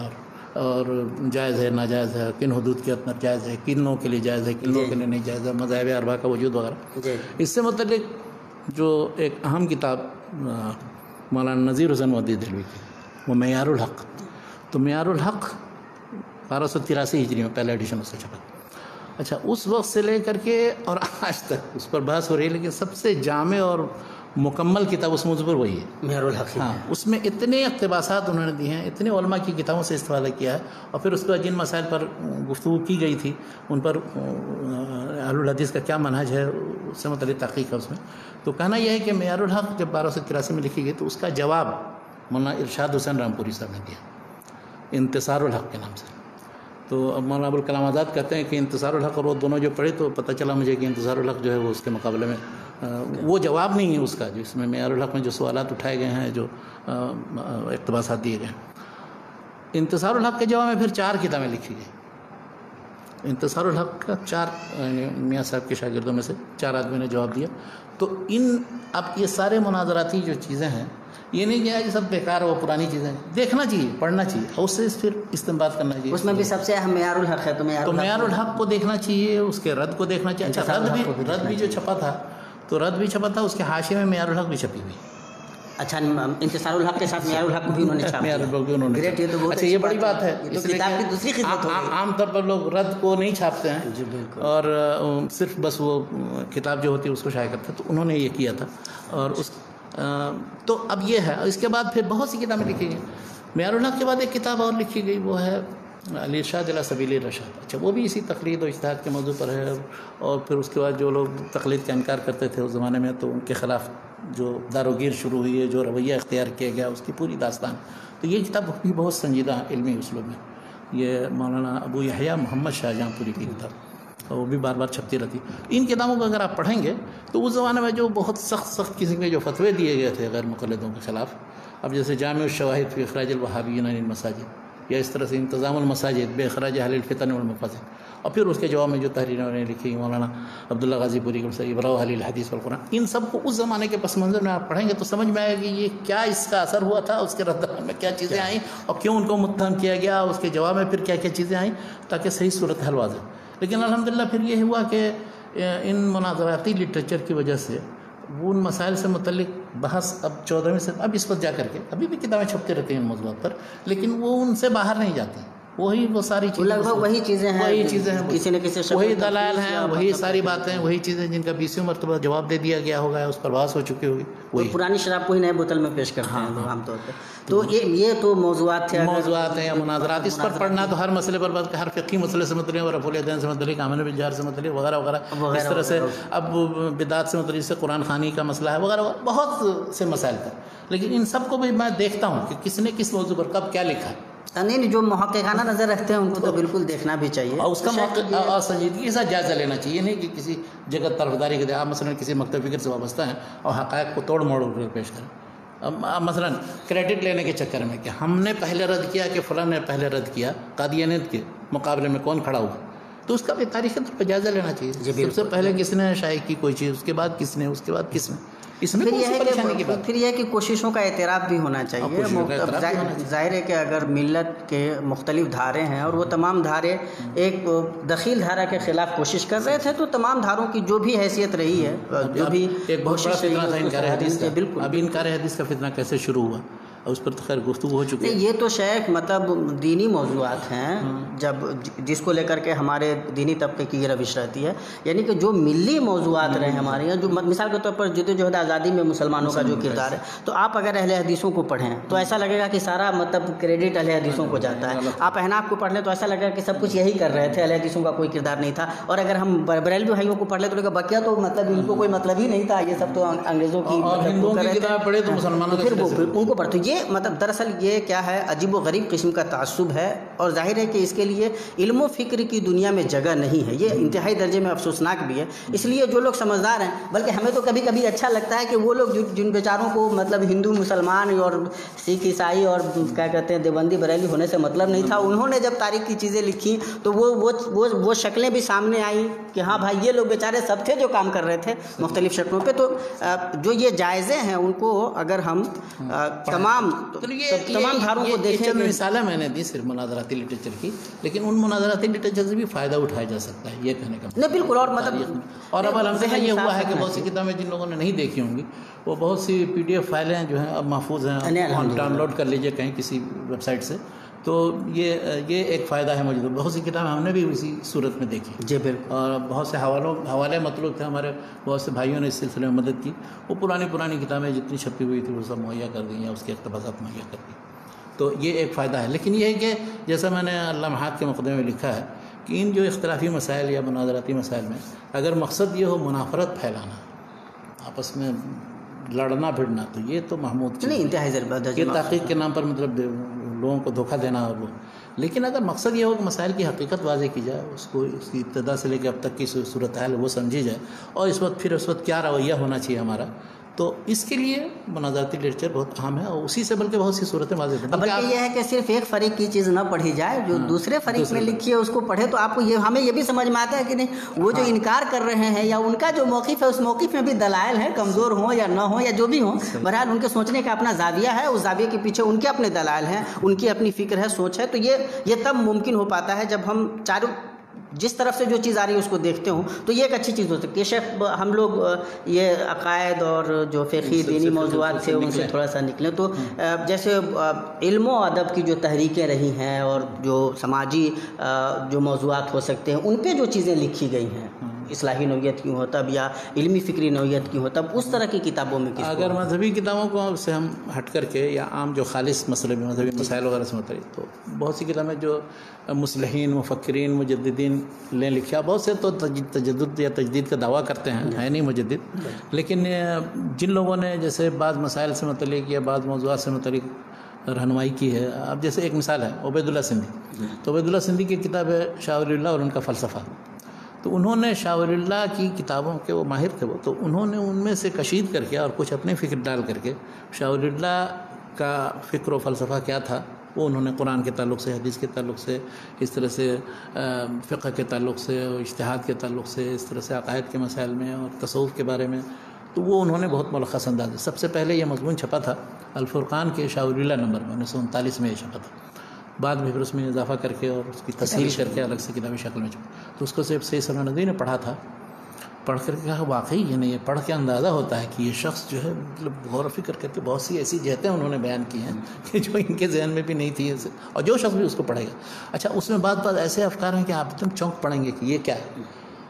اور جائز ہے ناجائز ہے، کن حدود کے اندر جائز ہے، کنوں کے لیے جائز ہے، کنوں کے لیے نہیں جائز ہے، مذاہب اربعہ کا وجود وغیرہ. اس سے متعلق جو ایک اہم کتاب مولانا نذیر حسین مودودی دہلوی کی، وہ معیار الحق. تو معیار الحق 1283 ہجری میں پہلا ایڈیشن اس سے چھپا. اچھا، اس وقت سے لے کر کے اور آج تک اس پر بحث ہو رہی ہے، لیکن سب سے جامع اور مکمل کتاب اس موضوع پر وہی ہے، معیار الحق. ہاں، اس میں اتنے اقتباسات انہوں نے دیے ہیں، اتنے علماء کی کتابوں سے استفادہ کیا ہے، اور پھر اس کے بعد جن مسائل پر گفتگو کی گئی تھی ان پر اہل الحدیث کا کیا منہج ہے اس سے متعلق تحقیق ہے اس میں. تو کہنا یہ ہے کہ معیار الحق جب 1283 میں لکھی گئی تو اس کا جواب مولانا ارشاد حسین رامپوری صاحب نے دیا انتصار الحق کے نام سے. تو اب مولانا ابوالکلام آزاد کہتے ہیں کہ انتصار الحق اور وہ دونوں جو پڑھے تو پتہ چلا مجھے کہ انتصار الحق جو ہے وہ اس کے مقابلے میں وہ جواب نہیں ہے اس کا، جو اس میں معیار الحق میں جو سوالات اٹھائے گئے ہیں، جو اقتباسات دیے گئے ہیں. انتصار الحق کے جواب میں پھر 4 کتابیں لکھی گئی. انتصار الحق کا 4 میاں صاحب کے شاگردوں میں سے 4 آدمی نے جواب دیا. تو اب یہ سارے مناظراتی جو چیزیں ہیں، یہ نہیں کہ یہ سب بیکار وہ پرانی چیزیں دیکھنا چاہیے، پڑھنا چاہیے، اور اس سے پھر استنباط کرنا چاہیے. اس میں بھی سب سے اہم معیار الحق ہے، تو معیار الحق کو دیکھنا چاہیے، اس کے رد کو دیکھنا چاہیے. اچھا، رد بھی جو چھپا تھا تو رد بھی چھپا تھا، اس کے حاشیے میں معیار الحق بھی چھپی ہوئی. اچھا انتصار الحق کے ساتھ معیار الحق کو بھی انہوں نے چھاپا. گریٹ, یہ تو بہت اچھا, یہ بڑی بات ہے. یہ تو کتاب کی دوسری خدمت ہوگی. عام طور پر لوگ رد کو نہیں چھاپتے ہیں جی بالکل, اور صرف بس وہ کتاب جو ہوتی ہے اس کو شائع کرتے ہیں, تو انہوں نے یہ کیا تھا. اور اس تو اب یہ ہے. اس کے بعد پھر بہت سی کتابیں لکھی گئی. معیار الحق کے بعد ایک کتاب اور لکھی گئی, وہ ہے الارشاد الی سبیل الرشاد. اچھا, وہ بھی اسی تقلید و اجتہاد کے موضوع پر ہے. اور پھر اس کے بعد جو لوگ تقلید کا انکار کرتے تھے اس زمانے میں, تو ان کے خلاف جو داروگیر شروع ہوئی ہے, جو رویہ اختیار کیا گیا, اس کی پوری داستان. تو یہ کتاب بھی بہت سنجیدہ علمی اسلوب میں. یہ مولانا ابو یحییٰ محمد شاہ جہاں پوری کی کتاب, اور وہ بھی بار بار چھپتی رہتی. ان کتابوں کو اگر آپ پڑھیں گے تو اس زمانے میں جو بہت سخت قسم کے جو فتوے دیے گئے تھے غیر مقلدوں کے خلاف, اب جیسے جامع الشواہد فی اخراج الوہابیین عن المساجد, یا اس طرح سے انتظام المساجد بے اخراج اہل الفتن والمفاسد, اور پھر اس کے جواب میں جو تحریریں انہوں نے لکھی مولانا عبداللہ غازی پوری کے ابراء اہل الحدیث والقرآن, ان سب کو اس زمانے کے پس منظر میں آپ پڑھیں گے تو سمجھ میں آئے گا کہ یہ کیا اس کا اثر ہوا تھا, اس کے رد میں کیا چیزیں آئیں, اور کیوں ان کو متہم کیا گیا, اس کے جواب میں پھر کیا کیا چیزیں آئیں, تاکہ صحیح صورت حل واضح. لیکن الحمدللہ پھر یہ ہوا کہ ان مناظراتی لٹریچر کی وجہ سے وہ ان مسائل سے متعلق بحث اب 14ویں سے اب اس وقت جا کر کے ابھی بھی کتابیں چھپتے رہتے ہیں ان موضوعات پر, لیکن وہ ان سے باہر نہیں جاتی. وہ ساری چیزیں لگ بھگ وہی چیزیں ہیں, کسی نہ کسی شکل وہی دلائل ہیں, وہی ساری باتیں, وہی چیزیں جن کا 20ویں مرتبہ جواب دے دیا گیا ہوگا, اس پر بحث ہو چکی ہوگی. وہی پرانی شراب کو ہی نئے بوتل میں پیش کرتے ہیں لوگ عام طور پہ. تو یہ تو موضوعات تھے, موضوعات ہیں یا مناظرات. اس پر پڑھنا تو ہر مسئلے پر بات, ہر فقہی مسئلے سے متعلق, اور رفع الیدین سے متعلق, امن بالجہر سے متعلق, وغیرہ وغیرہ. اس طرح سے اب بدعات سے متعلق سے قرآن خوانی کا مسئلہ ہے, وغیرہ بہت سے مسائل تھے. لیکن ان سب کو بھی میں دیکھتا ہوں کہ کس نے کس موضوع پر کب کیا لکھا ہے. نہیں, جو محققانہ نظر رکھتے ہیں ان کو تو بالکل دیکھنا بھی چاہیے, اور اس کا اور سنجیدگی کے ساتھ جائزہ لینا چاہیے. نہیں کہ کسی جگہ طرفداری کے آپ مثلا کسی مکتب فکر سے وابستہ ہیں اور حقائق کو توڑ موڑ کر پیش کریں. مثلا کریڈٹ لینے کے چکر میں کہ ہم نے پہلے رد کیا کہ فلاں نے پہلے رد کیا, قادیانیت کے مقابلے میں کون کھڑا ہوا, تو اس کا بھی تاریخی طور پر جائزہ لینا چاہیے. سب سے پہلے کس نے شائع کی کوئی چیز, اس کے بعد کس نے, اس کے بعد کس نے. اس میں پھر یہ ہے کہ کوششوں کا اعتراف بھی ہونا چاہیے. ظاہر ہے کہ اگر ملت کے مختلف دھارے ہیں اور وہ تمام دھارے ایک دخیل دھارا کے خلاف کوشش کر رہے تھے, تو تمام دھاروں کی جو بھی حیثیت رہی ہے, جو بھی ایک بہت بڑا فتنہ تھا انکار حدیث کا. بالکل, اب انکار حدیث کا فتنہ کیسے شروع ہوا, اور اس پر تو خیر گفتگو ہو چکی ہے. یہ تو شیخ مطلب دینی موضوعات ہیں, جب جس کو لے کر کے ہمارے دینی طبقے کی یہ روش رہتی ہے, یعنی کہ جو ملی موضوعات رہے ہمارے یہاں, جو مثال کے طور پر جدوجہد آزادی میں مسلمانوں کا جو کردار ہے, تو آپ اگر اہل حدیثوں کو پڑھیں تو ایسا لگے گا کہ سارا مطلب کریڈٹ اہل حدیثوں کو جاتا ہے. آپ احناف کو پڑھ لیں تو ایسا لگے گا کہ سب کچھ یہی کر رہے تھے, اہل حدیثوں کا کوئی کردار نہیں تھا. اور اگر ہم بریلوی بھائیوں کو پڑھ لیں تو لگا بقیہ تو مطلب ان کو کوئی مطلب ہی نہیں تھا, یہ سب تو انگریزوں کی پڑھے تو مسلمانوں پھر ان کو پڑھتے. یہ مطلب دراصل یہ کیا ہے, عجیب و غریب قسم کا تعصب ہے, اور ظاہر ہے کہ اس کے لیے علم و فکر کی دنیا میں جگہ نہیں ہے. یہ انتہائی درجے میں افسوسناک بھی ہے. اس لیے جو لوگ سمجھدار ہیں, بلکہ ہمیں تو کبھی کبھی اچھا لگتا ہے کہ وہ لوگ جن بیچاروں کو مطلب ہندو مسلمان اور سکھ عیسائی اور کیا کہتے ہیں دیوبندی بریلی ہونے سے مطلب نہیں تھا, انہوں نے جب تاریخ کی چیزیں لکھی تو وہ شکلیں بھی سامنے آئیں کہ ہاں بھائی یہ لوگ بیچارے سب تھے جو کام کر رہے تھے مختلف شکلوں پہ. تو جو یہ جائزے ہیں ان کو اگر ہم تمام دھاروں کو دیکھیں. مثالیں میں نے دی صرف مناظراتی لٹریچر کی, لیکن ان مناظراتی لٹریچر سے بھی فائدہ اٹھایا جا سکتا ہے, یہ کہنے کا نہیں بالکل. اور مطلب اور اب الحمدللہ یہ ہوا ہے کہ بہت سی کتابیں جن لوگوں نے نہیں دیکھی ہوں گی, وہ بہت سی PDF فائلیں جو ہیں اب محفوظ ہیں, ڈاؤن لوڈ کر لیجئے کہیں کسی ویب سائٹ سے. تو یہ ایک فائدہ ہے موجود. بہت سی کتابیں ہم نے بھی اسی صورت میں دیکھی. جی بالکل. اور بہت سے حوالے مطلوب تھے, ہمارے بہت سے بھائیوں نے اس سلسلے میں مدد کی. وہ پرانی کتابیں جتنی چھپی ہوئی تھی وہ سب مہیا کر دیں یا اس کے اقتباسات مہیا کر دیں. تو یہ ایک فائدہ ہے. لیکن یہ ہے کہ جیسا میں نے لمحات کے مقدمے میں لکھا ہے کہ ان جو اختلافی مسائل یا مناظراتی مسائل میں اگر مقصد یہ ہو منافرت پھیلانا, آپس میں لڑنا بھڑنا, تو یہ تو محمود نہیں, انتہائی ضرورت. یہ تحقیق کے نام پر مطلب لوگوں کو دھوکہ دینا. اور لیکن اگر مقصد یہ ہو کہ مسائل کی حقیقت واضح کی جائے, اس کو اس کی ابتدا سے لے کے اب تک کی صورتحال وہ سمجھی جائے, اور اس وقت کیا رویہ ہونا چاہیے ہمارا, تو اس کے لیے مناظراتی لٹریچر بہت اہم ہے. اور اسی سے بلکہ بہت سی صورتیں واضح ہیں. بلکہ یہ ہے کہ صرف ایک فریق کی چیز نہ پڑھی جائے, جو دوسرے فریق نے لکھی ہے اس کو پڑھے, تو آپ کو ہمیں یہ بھی سمجھ میں آتا ہے کہ نہیں وہ جو انکار کر رہے ہیں یا ان کا جو موقف ہے اس موقف میں بھی دلائل ہیں, کمزور ہوں یا نہ ہوں یا جو بھی ہوں, بہرحال ان کے سوچنے کا اپنا زاویہ ہے, اس زاویے کے پیچھے ان کے اپنے دلائل ہیں, ان کی اپنی فکر ہے, سوچ ہے. تو یہ تب ممکن ہو پاتا ہے جب ہم جس طرف سے جو چیز آ رہی ہے اس کو دیکھتے ہوں تو یہ ایک اچھی چیز ہو سکتی ہے. شیخ ہم لوگ یہ عقائد اور جو فقہی دینی موضوعات تھے ان سے تھوڑا سا نکلیں تو جیسے علم و ادب کی جو تحریکیں رہی ہیں اور جو سماجی جو موضوعات ہو سکتے ہیں ان پہ جو چیزیں لکھی گئی ہیں, اصلاحی نوعیت کی ہو تب یا علمی فکری نوعیت کی ہو تب, اس طرح کی کتابوں میں کس اگر مذہبی کتابوں کو سے ہم ہٹ کر کے یا عام جو خالص مسئلے میں مذہبی مسائل وغیرہ سے متعلق, تو بہت سی کتابیں جو مصلحین مفکرین مجددین نے لکھا, بہت سے تو تجدد یا تجدید کا دعویٰ کرتے ہیں, ہے نہیں مجدد, لیکن جن لوگوں نے جیسے بعض مسائل سے متعلق یا بعض موضوعات سے متعلق رہنمائی کی ہے. اب جیسے ایک مثال ہے عبید اللہ سندھی, تو عبید اللہ سندھی کی کتاب ہے شاہ ولی اللہ اور ان کا فلسفہ. تو انہوں نے شاہ ولی اللہ کی کتابوں کے, وہ ماہر تھے وہ, تو انہوں نے ان میں سے کشید کر کے اور کچھ اپنے فکر ڈال کر کے شاہ ولی اللہ کا فکر و فلسفہ کیا تھا وہ انہوں نے قرآن کے تعلق سے, حدیث کے تعلق سے, اس طرح سے فقہ کے تعلق سے, اجتہاد کے تعلق سے, اس طرح سے عقائد کے مسائل میں اور تصوف کے بارے میں, تو وہ انہوں نے بہت ملخص انداز ہے. سب سے پہلے یہ مضمون چھپا تھا الفرقان کے شاہ ولی اللہ نمبر میں 1939 میں یہ چھپا تھا. بعد میں پھر اس میں اضافہ کر کے اور اس کی تصحیح کر کے الگ سے کتابی شکل میں چھپا. تو اس کو سید سلمان ندوی نے پڑھا تھا, پڑھ کر کے کہا واقعی یہ نہیں, یہ پڑھ کے اندازہ ہوتا ہے کہ یہ شخص جو ہے مطلب غور و فکر کر کے بہت سی ایسی جہتیں انہوں نے بیان کی ہیں کہ جو ان کے ذہن میں بھی نہیں تھی, اور جو شخص بھی اس کو پڑھے گا. اچھا اس میں بعض ایسے افکار ہیں کہ آپ تم چونک پڑھیں گے کہ یہ کیا ہے.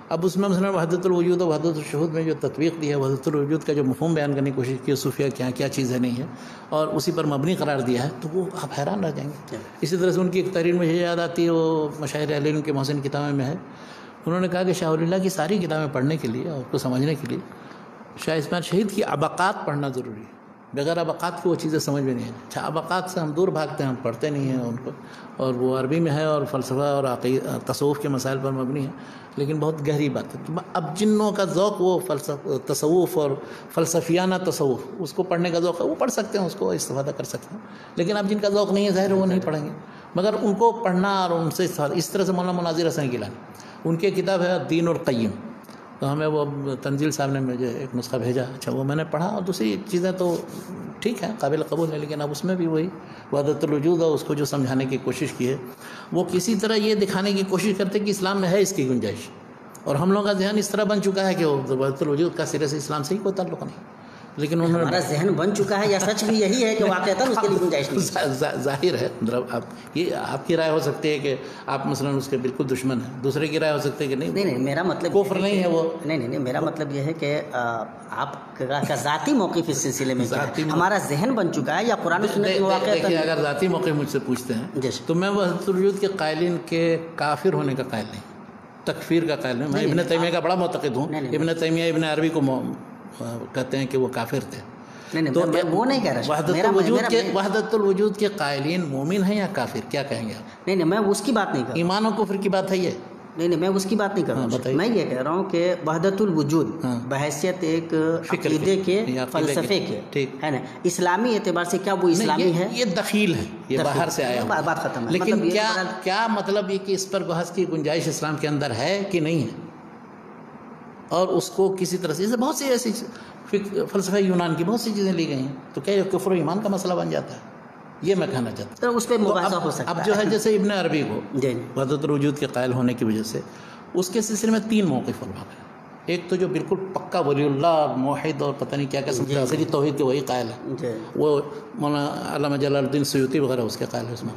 اب اس میں مثلا وحدت الوجود اور وحدت الشہود میں جو تطبیق دی ہے, وحدت الوجود کا جو مفہوم بیان کرنے کی کوشش کی ہے, صوفیہ کیا چیز ہے نہیں ہے, اور اسی پر مبنی قرار دیا ہے, تو وہ آپ حیران رہ جائیں گے. اسی طرح سے ان کی ایک تحریر مجھے یاد آتی ہے, وہ مشاہیر اہل علم کے محسن کتابیں میں ہے. انہوں نے کہا کہ شاہ ولی اللہ کی ساری کتابیں پڑھنے کے لیے اور اس کو سمجھنے کے لیے شاہ اسماعیل شہید کی ابقات پڑھنا ضروری ہے. بغیر ابقات کی وہ چیزیں سمجھ میں نہیں آئیں. اچھا ابقات سے ہم دور بھاگتے ہیں, ہم پڑھتے نہیں ہیں ان کو, اور وہ عربی میں ہے اور فلسفہ اور تصوف کے مسائل پر مبنی ہے, لیکن بہت گہری بات ہے. اب جنوں کا ذوق وہ تصوف اور فلسفیانہ تصوف, اس کو پڑھنے کا ذوق ہے, وہ پڑھ سکتے ہیں, اس کو استفادہ کر سکتے ہیں. لیکن اب جن کا ذوق نہیں ہے ظاہر وہ نہیں پڑھیں گے, مگر ان کو پڑھنا اور ان سے استفادہ. اس طرح سے مولانا مناظر حسن گیلانی, ان کی کتاب ہے الدین القیم, تو ہمیں وہ تنزیل صاحب نے مجھے ایک نسخہ بھیجا. اچھا وہ میں نے پڑھا, اور دوسری چیزیں تو ٹھیک ہیں قابل قبول ہے, لیکن اب اس میں بھی وہی وحدت الوجود اور اس کو جو سمجھانے کی کوشش کی ہے, وہ کسی طرح یہ دکھانے کی کوشش کرتے کہ اسلام میں ہے اس کی گنجائش, اور ہم لوگوں کا ذہن اس طرح بن چکا ہے کہ وہ وحدت الوجود کا سرے سے اسلام سے ہی کوئی تعلق نہیں. لیکن انہوں نے ہمارا ذہن بن چکا ہے, یا سچ بھی یہی ہے کہ واقعتاً اس کے لیے گنجائش نہیں. ظاہر ہے, یہ آپ کی رائے ہو سکتی ہے کہ آپ مثلا اس کے بالکل دشمن ہیں, دوسرے کی رائے ہو سکتی ہے کہ نہیں میرا مطلب کفر نہیں ہے وہ. نہیں میرا مطلب یہ ہے کہ آپ کا ذاتی موقف اس سلسلے میں ہمارا ذہن بن چکا ہے یا قرآن و سنت میں واقعتاً. اگر ذاتی موقف مجھ سے پوچھتے ہیں تو میں وحدت الوجود کے قائلین کے کافر ہونے کا قائل نہیں, تکفیر کا قائل نہیں. میں ابن تیمیہ کا بڑا معتقد ہوں. ابن تیمیہ ابن عربی کو کہتے ہیں کہ وہ کافر تھے. تو وہ نہیں کہہ رہا. وحدت الوجود کے قائلین مومن ہیں یا کافر, کیا کہیں گے آپ؟ نہیں میں اس کی بات نہیں کر رہا. ایمان و کفر کی بات ہے یہ. نہیں میں اس کی بات نہیں کر رہا ہوں. میں یہ کہہ رہا ہوں کہ وحدت الوجود بحیثیت ایک عقیدے کے فلسفے کے ہے نا, اسلامی اعتبار سے کیا وہ اسلامی ہے؟ یہ دخیل ہے, یہ باہر سے آیا, بات ختم ہے. لیکن کیا مطلب یہ کہ اس پر بحث کی گنجائش اسلام کے اندر ہے کہ نہیں ہے, اور اس کو کسی طرح سے بہت سی ایسی فلسفہ یونان کی بہت سی چیزیں لی گئی ہیں, تو کیا یہ کفر و ایمان کا مسئلہ بن جاتا ہے؟ یہ میں کہنا چاہتا ہوں. تو اس پہ مباحثہ ہو سکتا ہے. اب جو ہے جیسے ابن عربی کو وحدت الوجود کے قائل ہونے کی وجہ سے اس کے سلسلے میں 3 موقف علماء ہیں. ایک تو جو بالکل پکا ولی اللہ موحد اور پتہ نہیں کیا کیا سمجھتے ہیں, اصلی توحید کے وہی قائل ہے, وہ مولانا علامہ جلال الدین سیوطی وغیرہ اس کے قائل ہے اس میں.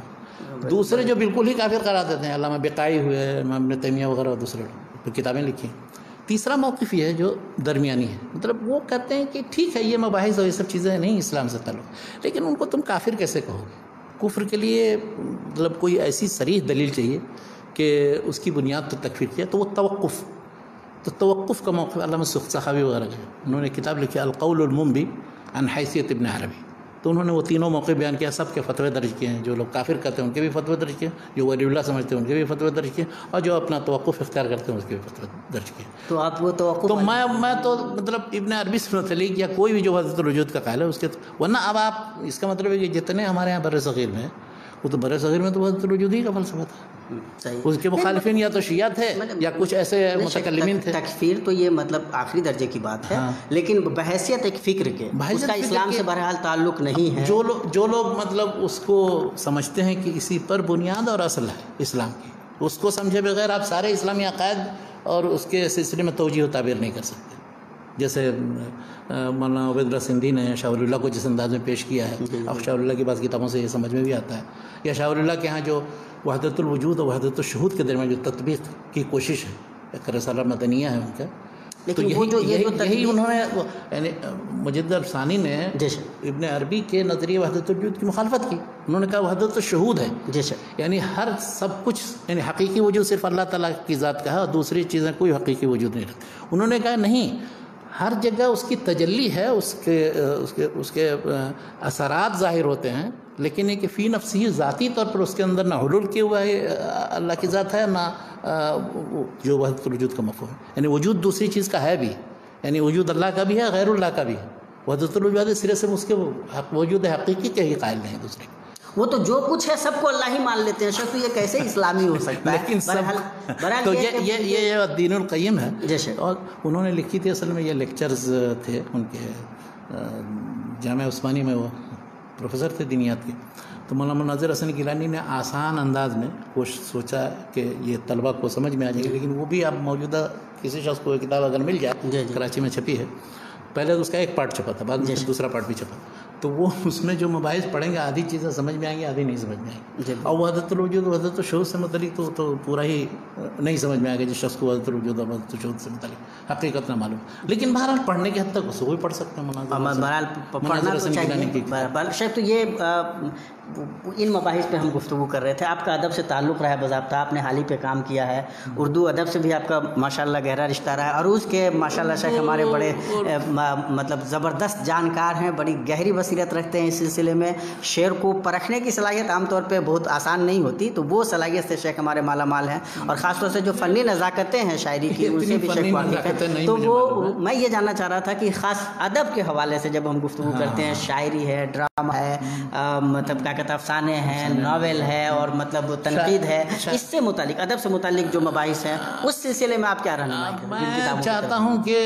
دوسرے جو بالکل ہی کافر قرار دیتے ہیں, علامہ بقائی ہوئے, امام ابن تیمیہ وغیرہ اور دوسرے لوگ کتابیں لکھی. تیسرا موقف یہ ہے جو درمیانی ہے, مطلب وہ کہتے ہیں کہ ٹھیک ہے یہ مباحث اور یہ سب چیزیں نہیں اسلام سے تعلق, لیکن ان کو تم کافر کیسے کہو گے؟ کفر کے لیے مطلب کوئی ایسی صریح دلیل چاہیے کہ اس کی بنیاد تو تکفیر کیا, تو وہ توقف کا موقف. علامہ سخاوی وغیرہ کا انہوں نے کتاب لکھی القول المنبی عن حیثیت ابن عربی, تو انہوں نے وہ تینوں موقع بیان کیا, سب کے فتوے درج کیے ہیں. جو لوگ کافر کہتے ہیں ان کے بھی فتوے درج کیے, جو ولی اللہ سمجھتے ہیں ان کے بھی فتوے درج کیے, اور جو اپنا توقف اختیار کرتے ہیں اس کے بھی فتوے درج کیے. تو آپ وہ توقف, تو میں تو مطلب ابن عربی سے متعلق یا کوئی بھی جو وحدت الوجود کا قائل ہے اس کے, ورنہ اب آپ اس کا مطلب ہے کہ جتنے ہمارے یہاں بر صغیر میں, وہ تو بر صغیر میں تو وحدت الوجود ہی کا فلسفہ تھا. اس کے مخالفین یا تو شیعہ تھے یا کچھ ایسے متکلمین تھے. تکفیر تو یہ مطلب آخری درجے کی بات ہے, لیکن بحیثیت ایک فکر کے اس کا اسلام سے بہرحال تعلق نہیں ہے. جو لوگ مطلب اس کو سمجھتے ہیں کہ اسی پر بنیاد اور اصل ہے اسلام کی, اس کو سمجھے بغیر آپ سارے اسلامی عقائد اور اس کے سلسلے میں توجیہ و تعبیر نہیں کر سکتے. جیسے مولانا عبید اللہ سندھی نے شاہ ولی اللہ کو جس انداز میں پیش کیا ہے، اب شاہ ولی اللہ کی بعض کتابوں سے یہ سمجھ میں بھی آتا ہے، یا شاہ ولی اللہ کے ہاں جو وحدت الوجود اور وحدت الشہود کے درمیان جو تطبیق کی کوشش ہے، ایک رسالہ مدنیہ ہے ان کا. تو یہی انہوں نے یعنی مجد الثانی نے ابن عربی کے نظریہ وحدت الوجود کی مخالفت کی. انہوں نے کہا وحدت الشہود ہے، یعنی ہر سب کچھ یعنی حقیقی وجود صرف اللہ تعالیٰ کی ذات کا ہے اور دوسری چیزیں کوئی حقیقی وجود نہیں رکھتی. انہوں نے کہا نہیں، ہر جگہ اس کی تجلی ہے، اس کے اثرات ظاہر ہوتے ہیں، لیکن یہ کہ فی نفسی ذاتی طور پر اس کے اندر نہ حلول کیا ہوا ہے اللہ کی ذات ہے، نہ جو وحدت الوجود کا مفہوم ہے. یعنی وجود دوسری چیز کا ہے بھی، یعنی وجود اللہ کا بھی ہے، غیر اللہ کا بھی ہے. وحدت الوجود سرے سے اس کے وجود حقیقی کے ہی قائل نہیں دوسرے. وہ تو جو کچھ ہے سب کو اللہ ہی مان لیتے ہیں. شاید تو یہ کیسے اسلامی ہو سکتا ہے؟ لیکن تو یہ دین القیم ہے. اور انہوں نے لکھی تھی، اصل میں یہ لیکچرز تھے ان کے جامعہ عثمانی میں، وہ پروفیسر تھے دینیات کے. تو مولانا مناظر حسن گیلانی نے آسان انداز میں سوچا کہ یہ طلبہ کو سمجھ میں آ جائے گی. لیکن وہ بھی اب موجودہ کسی شخص کو کتاب اگر مل جائے، کراچی میں چھپی ہے، پہلے تو اس کا ایک پارٹ چھپا تھا، بعد میں دوسرا پارٹ بھی چھپا، تو وہ اس میں جو مباحث پڑھیں گے آدھی چیزیں سمجھ میں آئیں گی، آدھی نہیں سمجھ میں آئیں گی. اور وحدت الوجود وحدت الشہود سے متعلق تو پورا ہی نہیں سمجھ میں آئے گا جس شخص کو وحدت الوجود اور وحدت الشہود سے متعلق حقیقت نہ معلوم. لیکن بہرحال پڑھنے کی حد تک اس کو بھی پڑھ سکتے ہیں. بہرحال پڑھنا تو چاہیے. شاید تو یہ ان مباحث پہ ہم گفتگو کر رہے تھے. آپ کا ادب سے تعلق رہا ہے باضابطہ، آپ نے حال ہی پہ کام کیا ہے، اردو ادب سے بھی آپ کا ماشاءاللہ گہرا رشتہ رہا ہے. عروض کے ماشاءاللہ شیخ ہمارے بڑے مطلب زبردست جانکار ہیں، بڑی گہری بصیرت رکھتے ہیں اس سلسلے میں. شعر کو پرکھنے کی صلاحیت عام طور پہ بہت آسان نہیں ہوتی، تو وہ صلاحیت سے شیخ ہمارے مالا مال ہیں. اور خاص طور سے جو فنی نزاکتیں ہیں شاعری کی، ان سے بھی شیخ واقف ہیں. تو وہ میں یہ جاننا چاہ رہا تھا کہ خاص ادب کے حوالے سے جب ہم گفتگو کرتے ہیں، شاعری ہے، ڈرامہ ہے، مطلب کیا کہتے ہیں افسانے ہیں، ناول ہے، اور مطلب تنقید ہے، اس سے متعلق ادب سے متعلق جو مباحث ہیں اس سلسلے میں آپ کیا رہنمائی کریں؟ میں چاہتا ہوں کہ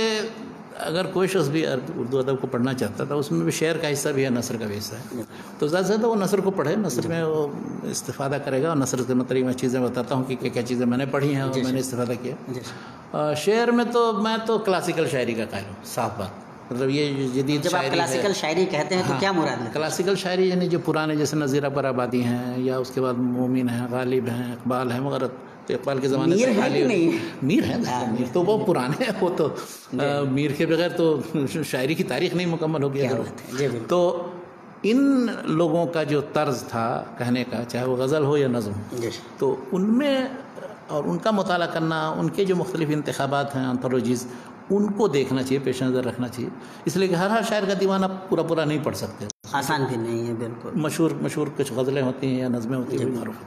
اگر کوئی شخص بھی اردو ادب کو پڑھنا چاہتا تھا، اس میں بھی شعر کا حصہ بھی ہے، نثر کا بھی حصہ ہے، تو زیادہ سے زیادہ وہ نثر کو پڑھے، نثر میں وہ استفادہ کرے گا. اور نثر کے متعلق میں چیزیں بتاتا ہوں کہ کیا کیا چیزیں میں نے پڑھی ہیں اور میں نے استفادہ کیا. شعر میں تو میں تو کلاسیکل شاعری کا قائل ہوں، صاف بات. مطلب یہ جدید جب آپ کلاسیکل شاعری کہتے ہیں تو کیا مراد ہے؟ کلاسیکل شاعری یعنی جو پرانے جیسے نظیر پر آبادی ہیں، یا اس کے بعد مومن ہیں، غالب ہیں، اقبال ہیں وغیرہ. تو اقبال کے زمانے سے میر ہیں، میر تو وہ پرانے ہیں، وہ تو میر کے بغیر تو شاعری کی تاریخ نہیں مکمل ہو گیا. تو ان لوگوں کا جو طرز تھا کہنے کا، چاہے وہ غزل ہو یا نظم، تو ان میں اور ان کا مطالعہ کرنا، ان کے جو مختلف انتخابات ہیں، انتھولوجیز، ان کو دیکھنا چاہیے، پیش نظر رکھنا چاہیے. اس لیے کہ ہر شاعر کا دیوان آپ پورا نہیں پڑھ سکتے، آسان بھی نہیں ہے. بالکل مشہور کچھ غزلیں ہوتی ہیں یا نظمیں ہوتی ہیں معروف.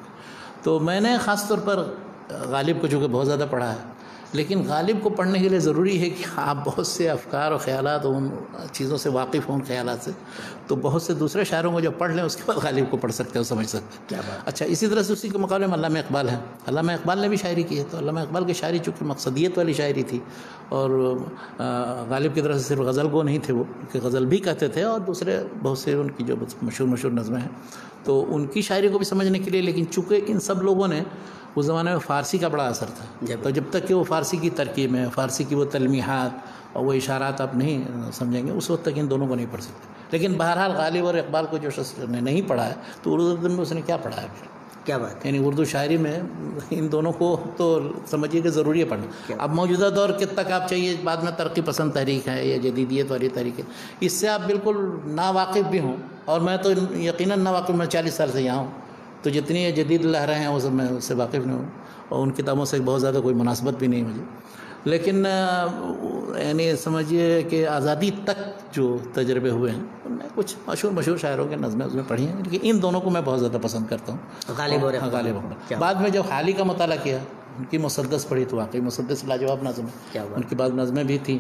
تو میں نے خاص طور پر غالب کو چونکہ بہت زیادہ پڑھا ہے، لیکن غالب کو پڑھنے کے لیے ضروری ہے کہ آپ بہت سے افکار و خیالات اور ان چیزوں سے واقف ہوں، خیالات سے. تو بہت سے دوسرے شاعروں کو جب پڑھ لیں اس کے بعد غالب کو پڑھ سکتے ہیں، سمجھ سکتے ہیں. اچھا، اسی طرح سے اسی کے مقابلے میں علامہ اقبال ہیں. علامہ اقبال نے بھی شاعری کی ہے. تو علامہ اقبال کی شاعری چونکہ مقصدیت والی شاعری تھی، اور غالب کی طرف سے صرف غزل گو نہیں تھے، وہ کہ غزل بھی کہتے تھے، اور دوسرے بہت سے ان کی جو مشہور نظمیں ہیں، تو ان کی شاعری کو بھی سمجھنے کے لیے. لیکن چونکہ ان سب لوگوں نے اس زمانے میں فارسی کا بڑا اثر تھا، تو جب تک کہ وہ فارسی کی ترکیب میں، فارسی کی وہ تلمیحات اور وہ اشارات آپ نہیں سمجھیں گے، اس وقت تک ان دونوں کو نہیں پڑھ سکتے. لیکن بہرحال غالب اور اقبال کو جو شخص نے نہیں پڑھا ہے، تو اردو میں اس نے کیا پڑھا ہے پھر؟ کیا بات؟ یعنی اردو شاعری میں ان دونوں کو تو سمجھیے کہ ضروری ہے پڑھنا. اب موجودہ دور کے تک آپ چاہیے، بعد میں ترقی پسند تحریک ہے یا جدیدیت والی تحریک ہے، اس سے آپ بالکل ناواقف بھی ہوں. اور میں تو یقیناً ناواقف، میں 40 سال سے یہاں ہوں، تو جتنی یہ جدید لہریں ہیں وہ سب میں اس سے واقف نہیں ہوں، اور ان کتابوں سے بہت زیادہ کوئی مناسبت بھی نہیں مجھے. لیکن یعنی سمجھیے کہ آزادی تک جو تجربے ہوئے ہیں، ان میں کچھ مشہور شاعروں کے نظمیں اس میں پڑھی ہیں. لیکن ان دونوں کو میں بہت زیادہ پسند کرتا ہوں، غالب اور اقبال. بعد میں جب حالی کا مطالعہ کیا، ان کی مسدس پڑھی، تو واقعی مسدس لاجواب نظم ہے. ان کی بعض نظمیں بھی تھیں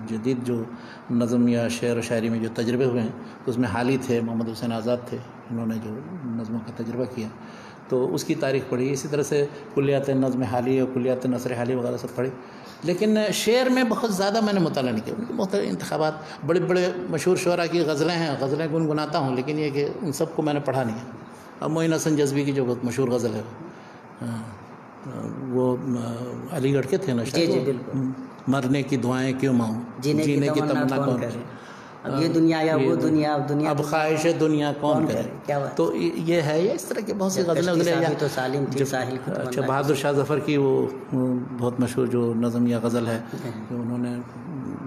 جدید، جو نظم یا شعر و شاعری میں جو تجربے ہوئے ہیں، تو اس میں حالی تھے، محمد حسین آزاد تھے، انہوں نے جو نظموں کا تجربہ کیا، تو اس کی تاریخ پڑھی. اسی طرح سے کلیات نظم حالی اور کلیات نثر حالی وغیرہ سب پڑھی. لیکن شعر میں بہت زیادہ میں نے مطالعہ نہیں کیا. ان کے مختلف انتخابات، بڑے مشہور شعراء کی غزلیں ہیں، غزلیں گنگناتا ہوں، لیکن یہ کہ ان سب کو میں نے پڑھا نہیں ہے. اب معین حسن جذبی کی جو بہت مشہور غزل ہے، وہ علی گڑھ کے تھے نا، جی جی بالکل، مرنے کی دعائیں کیوں مانگوں، جینے کی تمنا کون کرے، اب یہ دنیا یا وہ دنیا، اب دنیا اب خواہش دنیا کون کرے. کیا بات. تو یہ ہے، یہ اس طرح کے بہت سی غزلیں. تو سالم تھی ساحل کی. اچھا، بہادر شاہ ظفر کی وہ بہت مشہور جو نظم یا غزل ہے، جو انہوں نے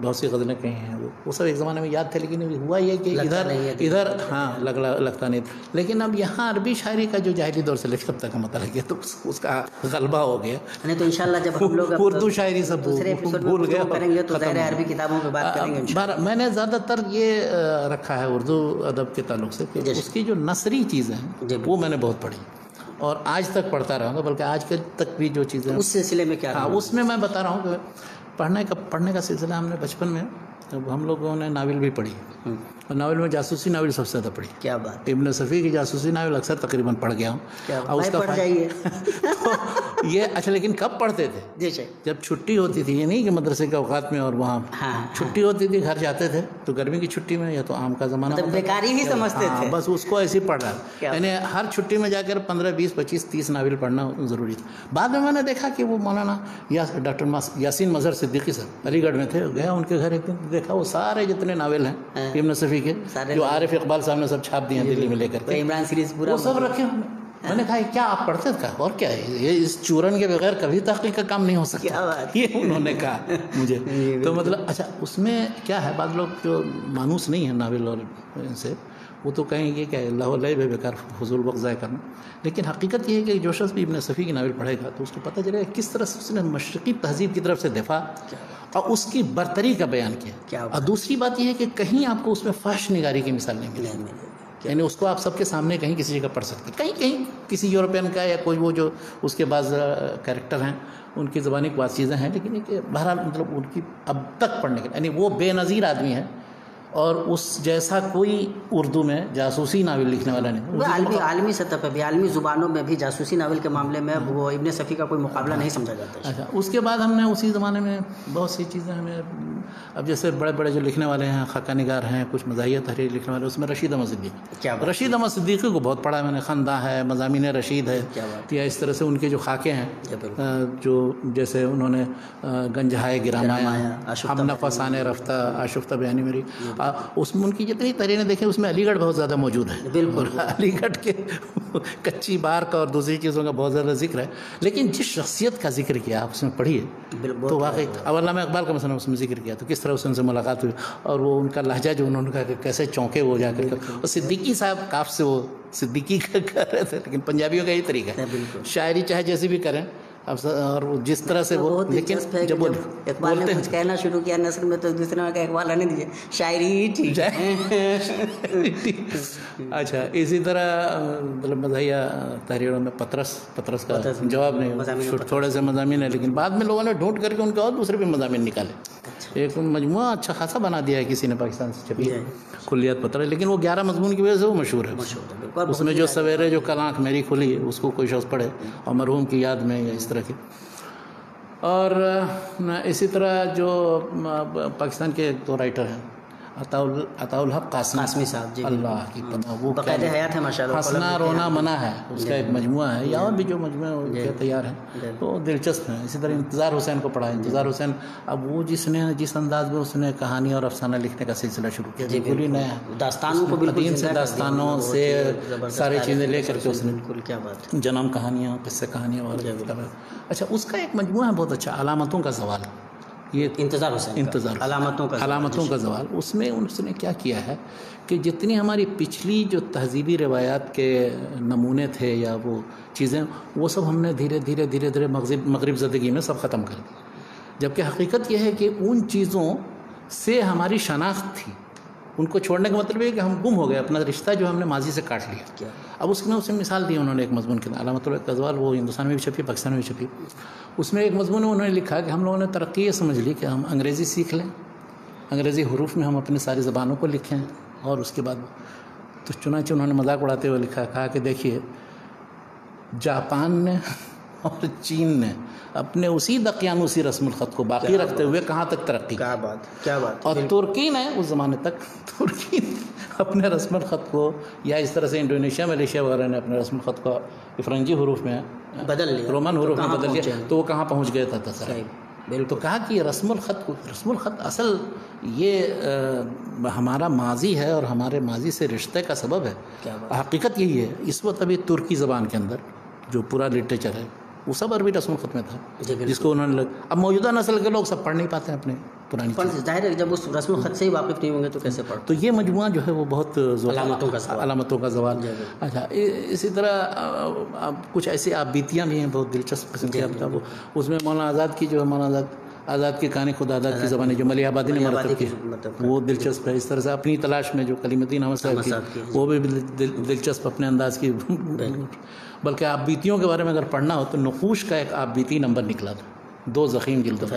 بہت سی غزلیں کہی ہیں، وہ سب ایک زمانے میں یاد تھے، لیکن ہوا یہ کہ ادھر ہاں لگتا نہیں تھا. لیکن اب یہاں عربی شاعری کا جو جاہلی دور سے لے کر اب تک مطلب کیا، تو اس کا غلبہ ہو گیا. تو انشاءاللہ جب ہم لوگ اردو شاعری سب بھول گئے کریں گے تو ظاہر عربی کتابوں پہ بات کریں گے. میں نے زیادہ تر یہ رکھا ہے اردو ادب کے تعلق سے کہ اس کی جو نثری چیزیں ہیں وہ میں نے بہت پڑھی، اور آج تک پڑھتا رہا ہوں، بلکہ آج تک بھی جو چیزیں اس سلسلے میں کیا. ہاں، اس میں بتا رہا ہوں کہ پڑھنے کا سلسلہ ہم نے بچپن میں، جب ہم لوگوں نے ناول بھی پڑھی، اور ناول میں جاسوسی ناول سب سے زیادہ پڑھی. کیا بات. ابن صفی کی جاسوسی ناول اکثر تقریباً پڑھ گیا ہوں. اور اس کا پڑھ جائیے. یہ اچھا، لیکن کب پڑھتے تھے؟ جب چھٹی ہوتی تھی، یہ نہیں کہ مدرسے کے اوقات میں اور وہاں چھٹی ہوتی تھی، گھر جاتے تھے تو گرمی کی چھٹی میں یا تو آم کا زمانہ بیکاری ہی سمجھتے تھے، بس اس کو ایسے ہی پڑھ رہا ہے. یعنی ہر چھٹی میں جا کر 15 20 25 30 ناول پڑھنا ضروری تھا. بعد میں نے دیکھا کہ وہ مولانا ڈاکٹر یاسین مظہر صدیقی صاحب علی گڑھ میں تھے، گیا ان کے گھر ایک دن، دیکھا وہ سارے جتنے ناول ہیں ابن صفی کے، جو عارف اقبال صاحب نے سب چھاپ دیے ہیں دلی میں لے کر کے، عمران سیریز پورا، وہ سب رکھے. میں نے کہا کیا آپ پڑھتے تھے؟ اور کیا ہے یہ، اس چورن کے بغیر کبھی تحقیق کا کام نہیں ہو سکتا، یہ انہوں نے کہا مجھے. تو مطلب اچھا، اس میں کیا ہے، بعض لوگ جو مانوس نہیں ہیں ناول اور ان سے، وہ تو کہیں گے کہ اللہ علیہ بے بیکار فضول وقت ضائع کرنا. لیکن حقیقت یہ ہے کہ جو شخص بھی ابن صفی کی ناول پڑھے گا تو اس کو پتہ چلے گا کس طرح سے اس نے مشرقی تہذیب کی طرف سے دفاع اور اس کی برتری کا بیان کیا. اور دوسری بات یہ ہے کہ کہیں آپ کو اس میں فحش نگاری کی مثال نہیں ملے، یعنی اس کو آپ سب کے سامنے کہیں کسی جگہ پڑھ سکتے، کہیں کسی یورپین کا یا کوئی وہ جو اس کے بعض کریکٹر ہیں ان کی زبانی کی بعض چیزیں ہیں، لیکن بہرحال مطلب ان کی اب تک پڑھنے کے، یعنی وہ بے نظیر آدمی ہے، اور اس جیسا کوئی اردو میں جاسوسی ناول لکھنے والا نہیں. عالمی سطح پہ بھی، عالمی زبانوں میں بھی جاسوسی ناول کے معاملے میں وہ ابن صفی کا کوئی مقابلہ نہیں سمجھا جاتا. اچھا، اس کے بعد ہم نے اسی زمانے میں بہت سی چیزیں ہمیں، اب جیسے بڑے بڑے جو لکھنے والے ہیں، خاکہ نگار ہیں، کچھ مزاحیہ تحریر لکھنے والے، اس میں رشید احمد صدیقی، رشید احمد صدیقی کو بہت پڑھا میں نے. خندہ ہے، مضامین رشید ہے، یا اس طرح سے ان کے جو خاکے ہیں، جو جیسے انہوں نے گنجہائے گرامایا، ہم نفس آنے رفتہ، آشفتہ بیانی میری، اس میں ان کی جتنی تحریریں دیکھیں اس میں علی گڑھ بہت زیادہ موجود ہے. بالکل، علی گڑھ کے کچی بارک اور دوسری چیزوں کا بہت زیادہ ذکر ہے. لیکن جس شخصیت کا ذکر کیا آپ اس میں پڑھیے تو واقعی، اب علامہ اقبال کا مثلا اس میں ذکر کیا تو کس طرح اس سے ملاقات ہوئی، اور وہ ان کا لہجہ جو انہوں نے کہا کہ کیسے چونکے وہ جا کر. اور صدیقی صاحب کاف سے وہ صدیقی کر رہے تھے، لیکن پنجابیوں کا یہی طریقہ ہے، شاعری چاہے جیسی بھی کریں، اور جس طرح سے وہ، لیکن جب اقبال نے کچھ کہنا شروع کیا نثر میں تو دوسرے میں کہ اقبال آنے دیجیے شاعری ہی ٹھیک ہے. اچھا، اسی طرح مطلب مزاحیہ تحریروں میں پطرس کا جواب نہیں، تھوڑے سے مضامین ہیں، لیکن بعد میں لوگوں نے ڈھونڈ کر کے ان کے اور دوسرے بھی مضامین نکالے. ایک مجموعہ اچھا خاصا بنا دیا ہے کسی نے پاکستان سے چھپی ہے، کلیات پتر، لیکن وہ 11 مضمون کی وجہ سے وہ مشہور ہے. اس میں جو سویرے جو کل آنکھ میری کھلی، اس کو کوئی شخص پڑھے اور مرحوم کی یاد میں یا اس طرح کی. اور اسی طرح جو پاکستان کے ایک دو رائٹر ہیں، عطاء الحق قاسمی صاحب، جی اللہ کی پناہ، وہ بقید حیات ہے ماشاء اللہ، ہنسنا رونا منع ہے، اس کا ایک مجموعہ ہے، یا اور بھی جو مجموعے تیار ہیں تو دلچسپ ہیں. اسی طرح انتظار حسین کو پڑھا ہے. انتظار حسین اب وہ جس انداز میں اس نے کہانی اور افسانہ لکھنے کا سلسلہ شروع کیا، بالکل ہی نیا، داستانوں کو قدیم سے داستانوں سے ساری چیزیں لے کر کے اس نے کیا بات، جنم کہانیاں، قصے کہانیاں اور. اچھا، اس کا ایک مجموعہ ہے بہت اچھا، علامتوں کا زوال، یہ انتظار حسین، علامتوں کا زوال. اس میں اس نے کیا کیا ہے کہ جتنی ہماری پچھلی جو تہذیبی روایات کے نمونے تھے یا وہ چیزیں، وہ سب ہم نے دھیرے دھیرے مغرب زدگی میں سب ختم کر دی. جبکہ حقیقت یہ ہے کہ ان چیزوں سے ہماری شناخت تھی، ان کو چھوڑنے کا مطلب یہ کہ ہم گم ہو گئے، اپنا رشتہ جو ہم نے ماضی سے کاٹ لیا. اب اس میں اسے مثال دی انہوں نے ایک مضمون کے علامت الغزوال، وہ ہندوستان میں بھی چھپی، پاکستان میں بھی چھپی. اس میں ایک مضمون میں انہوں نے لکھا کہ ہم لوگوں نے ترقی یہ سمجھ لی کہ ہم انگریزی سیکھ لیں، انگریزی حروف میں ہم اپنی ساری زبانوں کو لکھیں، اور اس کے بعد تو چنانچہ انہوں نے مذاق اڑاتے ہوئے لکھا، کہا کہ دیکھیے جاپان نے اور چین نے اپنے اسی دقیانوسی رسم الخط کو باقی رکھتے ہوئے کہاں تک ترقی، کیا بات. اور ترکی نے اس زمانے تک، ترکی اپنے رسم الخط کو، یا اس طرح سے انڈونیشیا ملیشیا وغیرہ نے اپنے رسم الخط کو فرنگی حروف میں بدل لیا، رومن حروف میں بدل لیا، تو وہ کہاں پہنچ گیا تھا سر؟ تو کہا کہ یہ رسم الخط اصل یہ ہمارا ماضی ہے اور ہمارے ماضی سے رشتے کا سبب ہے۔ حقیقت یہی ہے، اس وقت ابھی ترکی زبان کے اندر جو پورا لٹریچر ہے وہ سب عربی رسم الخط میں تھا، جس کو انہوں نے اب موجودہ نسل کے لوگ سب پڑھ نہیں پاتے ہیں اپنے پرانی چیز، ظاہر ہے جب اس رسم الخط سے ہی واقف نہیں ہوں گے تو کیسے پڑھ؟ تو یہ مجموعہ جو ہے وہ بہت علامتوں کا زوال۔ اچھا، اسی طرح کچھ ایسی آپ بیتیاں بھی ہیں بہت دلچسپ قسم کی، اس میں مولانا آزاد کی جو ہے مولانا آزاد کی کہانی خود آزاد کی زبان ہے جو ملیح آبادی نے مرتب کی، وہ دلچسپ ہے۔ اس طرح سے اپنی تلاش میں جو کلیم الدین احمد صاحب کی، وہ بھی دلچسپ اپنے انداز کی۔ بلکہ آپ بیتیوں کے بارے میں اگر پڑھنا ہو تو نقوش کا ایک آپ بیتی نمبر نکلا تھا، 2 ضخیم جلدوں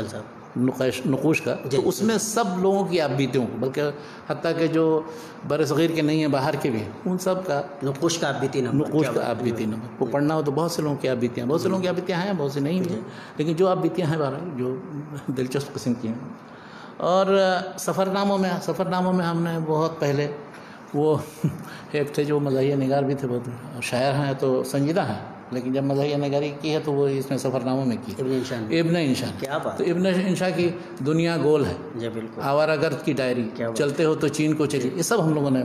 نقوش کا، تو اس میں سب لوگوں کی آپ بیتیوں کو، بلکہ حتیٰ کہ جو بر صغیر کے نہیں ہیں باہر کے بھی ہیں، ان سب کا نقوش کا آپ بیتی نمبر وہ پڑھنا ہو تو بہت سے لوگوں کی آپ بیتیاں، بہت سے لوگوں کی آپ بیتیاں ہیں، بہت سے نہیں ہیں، لیکن جو آپ بیتیاں ہیں بہرحال جو دلچسپ قسم کی ہیں۔ اور سفرناموں میں ہم نے بہت پہلے وہ ایک تھے جو مزاحیہ نگار بھی تھے، بہت شاعر ہیں تو سنجیدہ ہیں، لیکن جب مزاحیہ نگاری کی ہے تو وہ اس میں سفرناموں میں کی، ابن انشا۔ تو ابن انشا کی دنیا گول ہے، آوارہ گرد کی ڈائری، چلتے ہو تو چین کو چلیے، یہ سب ہم لوگوں نے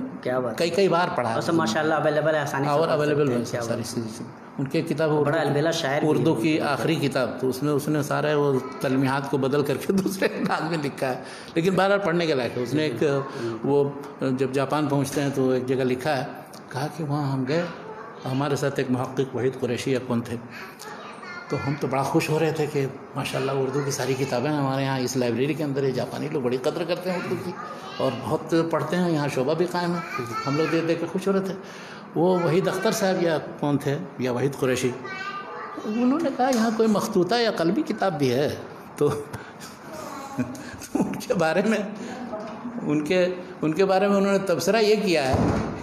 کئی بار پڑھا ہے، ماشاء اللہ اویلیبل ہے، آسانی اور اویلیبل ہے ساری چیزیں۔ ان کے کتاب اردو کی آخری کتاب، تو اس نے سارے وہ تلمیحات کو بدل کر کے دوسرے انداز میں لکھا ہے، لیکن بہرحال پڑھنے کے لائق ہے۔ اس نے ایک وہ جب جاپان پہنچتے ہیں تو ایک جگہ لکھا ہے، کہا کہ وہاں ہم گئے، ہمارے ساتھ ایک محقق وحید قریشی کون تھے، تو ہم تو بڑا خوش ہو رہے تھے کہ ماشاءاللہ اردو کی ساری کتابیں ہمارے یہاں اس لائبریری کے اندر ہے، جاپانی لوگ بڑی قدر کرتے ہیں اردو کی اور بہت پڑھتے ہیں، یہاں شعبہ بھی قائم ہے۔ ہم لوگ دیکھ کے خوش ہو رہے تھے۔ وہ وحید اختر صاحب یا کون تھے، یا وحید قریشی، انہوں نے کہا یہاں کوئی مخطوطہ یا قلبی کتاب بھی ہے، تو ان کے بارے میں انہوں نے تبصرہ یہ کیا ہے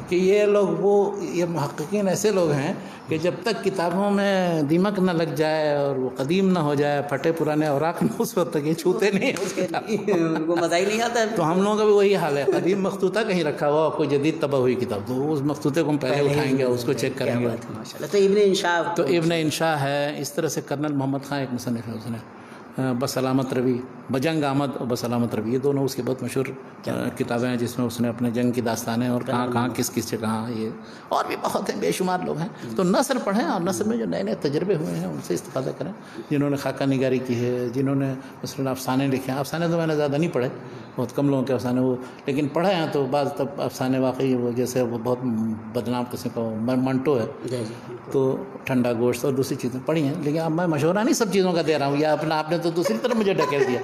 کہ یہ محققین ایسے لوگ ہیں کہ جب تک کتابوں میں دیمک نہ لگ جائے اور وہ قدیم نہ ہو جائے، پھٹے پرانے اوراق نہ، اس وقت تک یہ چھوتے نہیں ہیں، اس ان کو مزہ ہی نہیں آتا ہے۔ تو ہم لوگوں کا بھی وہی حال ہے، قدیم مخطوطہ کہیں رکھا ہوا کوئی جدید طبع ہوئی کتاب، تو اس مخطوطے کو ہم پہلے اٹھائیں گے، اس کو چیک کریں گے۔ تو ابن انشا ہے، اس طرح سے کرنل محمد خان ایک مصنف ہے، اس نے بسلامت روی، بجنگ آمد اور بسلامت روی، یہ دونوں اس کی بہت مشہور کتابیں ہیں، جس میں اس نے اپنے جنگ کی داستانیں اور کہاں کس سے کہاں، یہ اور بھی بہت ہیں، بے شمار لوگ ہیں۔ تو نثر پڑھیں اور نثر میں جو نئے نئے تجربے ہوئے ہیں ان سے استفادہ کریں، جنہوں نے خاکہ نگاری کی ہے، جنہوں نے مثلاً افسانے لکھے ہیں۔ افسانے تو میں نے زیادہ نہیں پڑھے، بہت کم لوگوں کے افسانے وہ، لیکن پڑھے ہیں تو بعض تب افسانے واقعی وہ جیسے وہ بہت بدنام قسم کا منٹو ہے، تو ٹھنڈا گوشت اور دوسری چیزیں پڑھی ہیں، لیکن اب میں مشورہ نہیں سب چیزوں کا دے رہا ہوں، یا آپ نے تو دوسری طرف مجھے ڈھکیل دیا،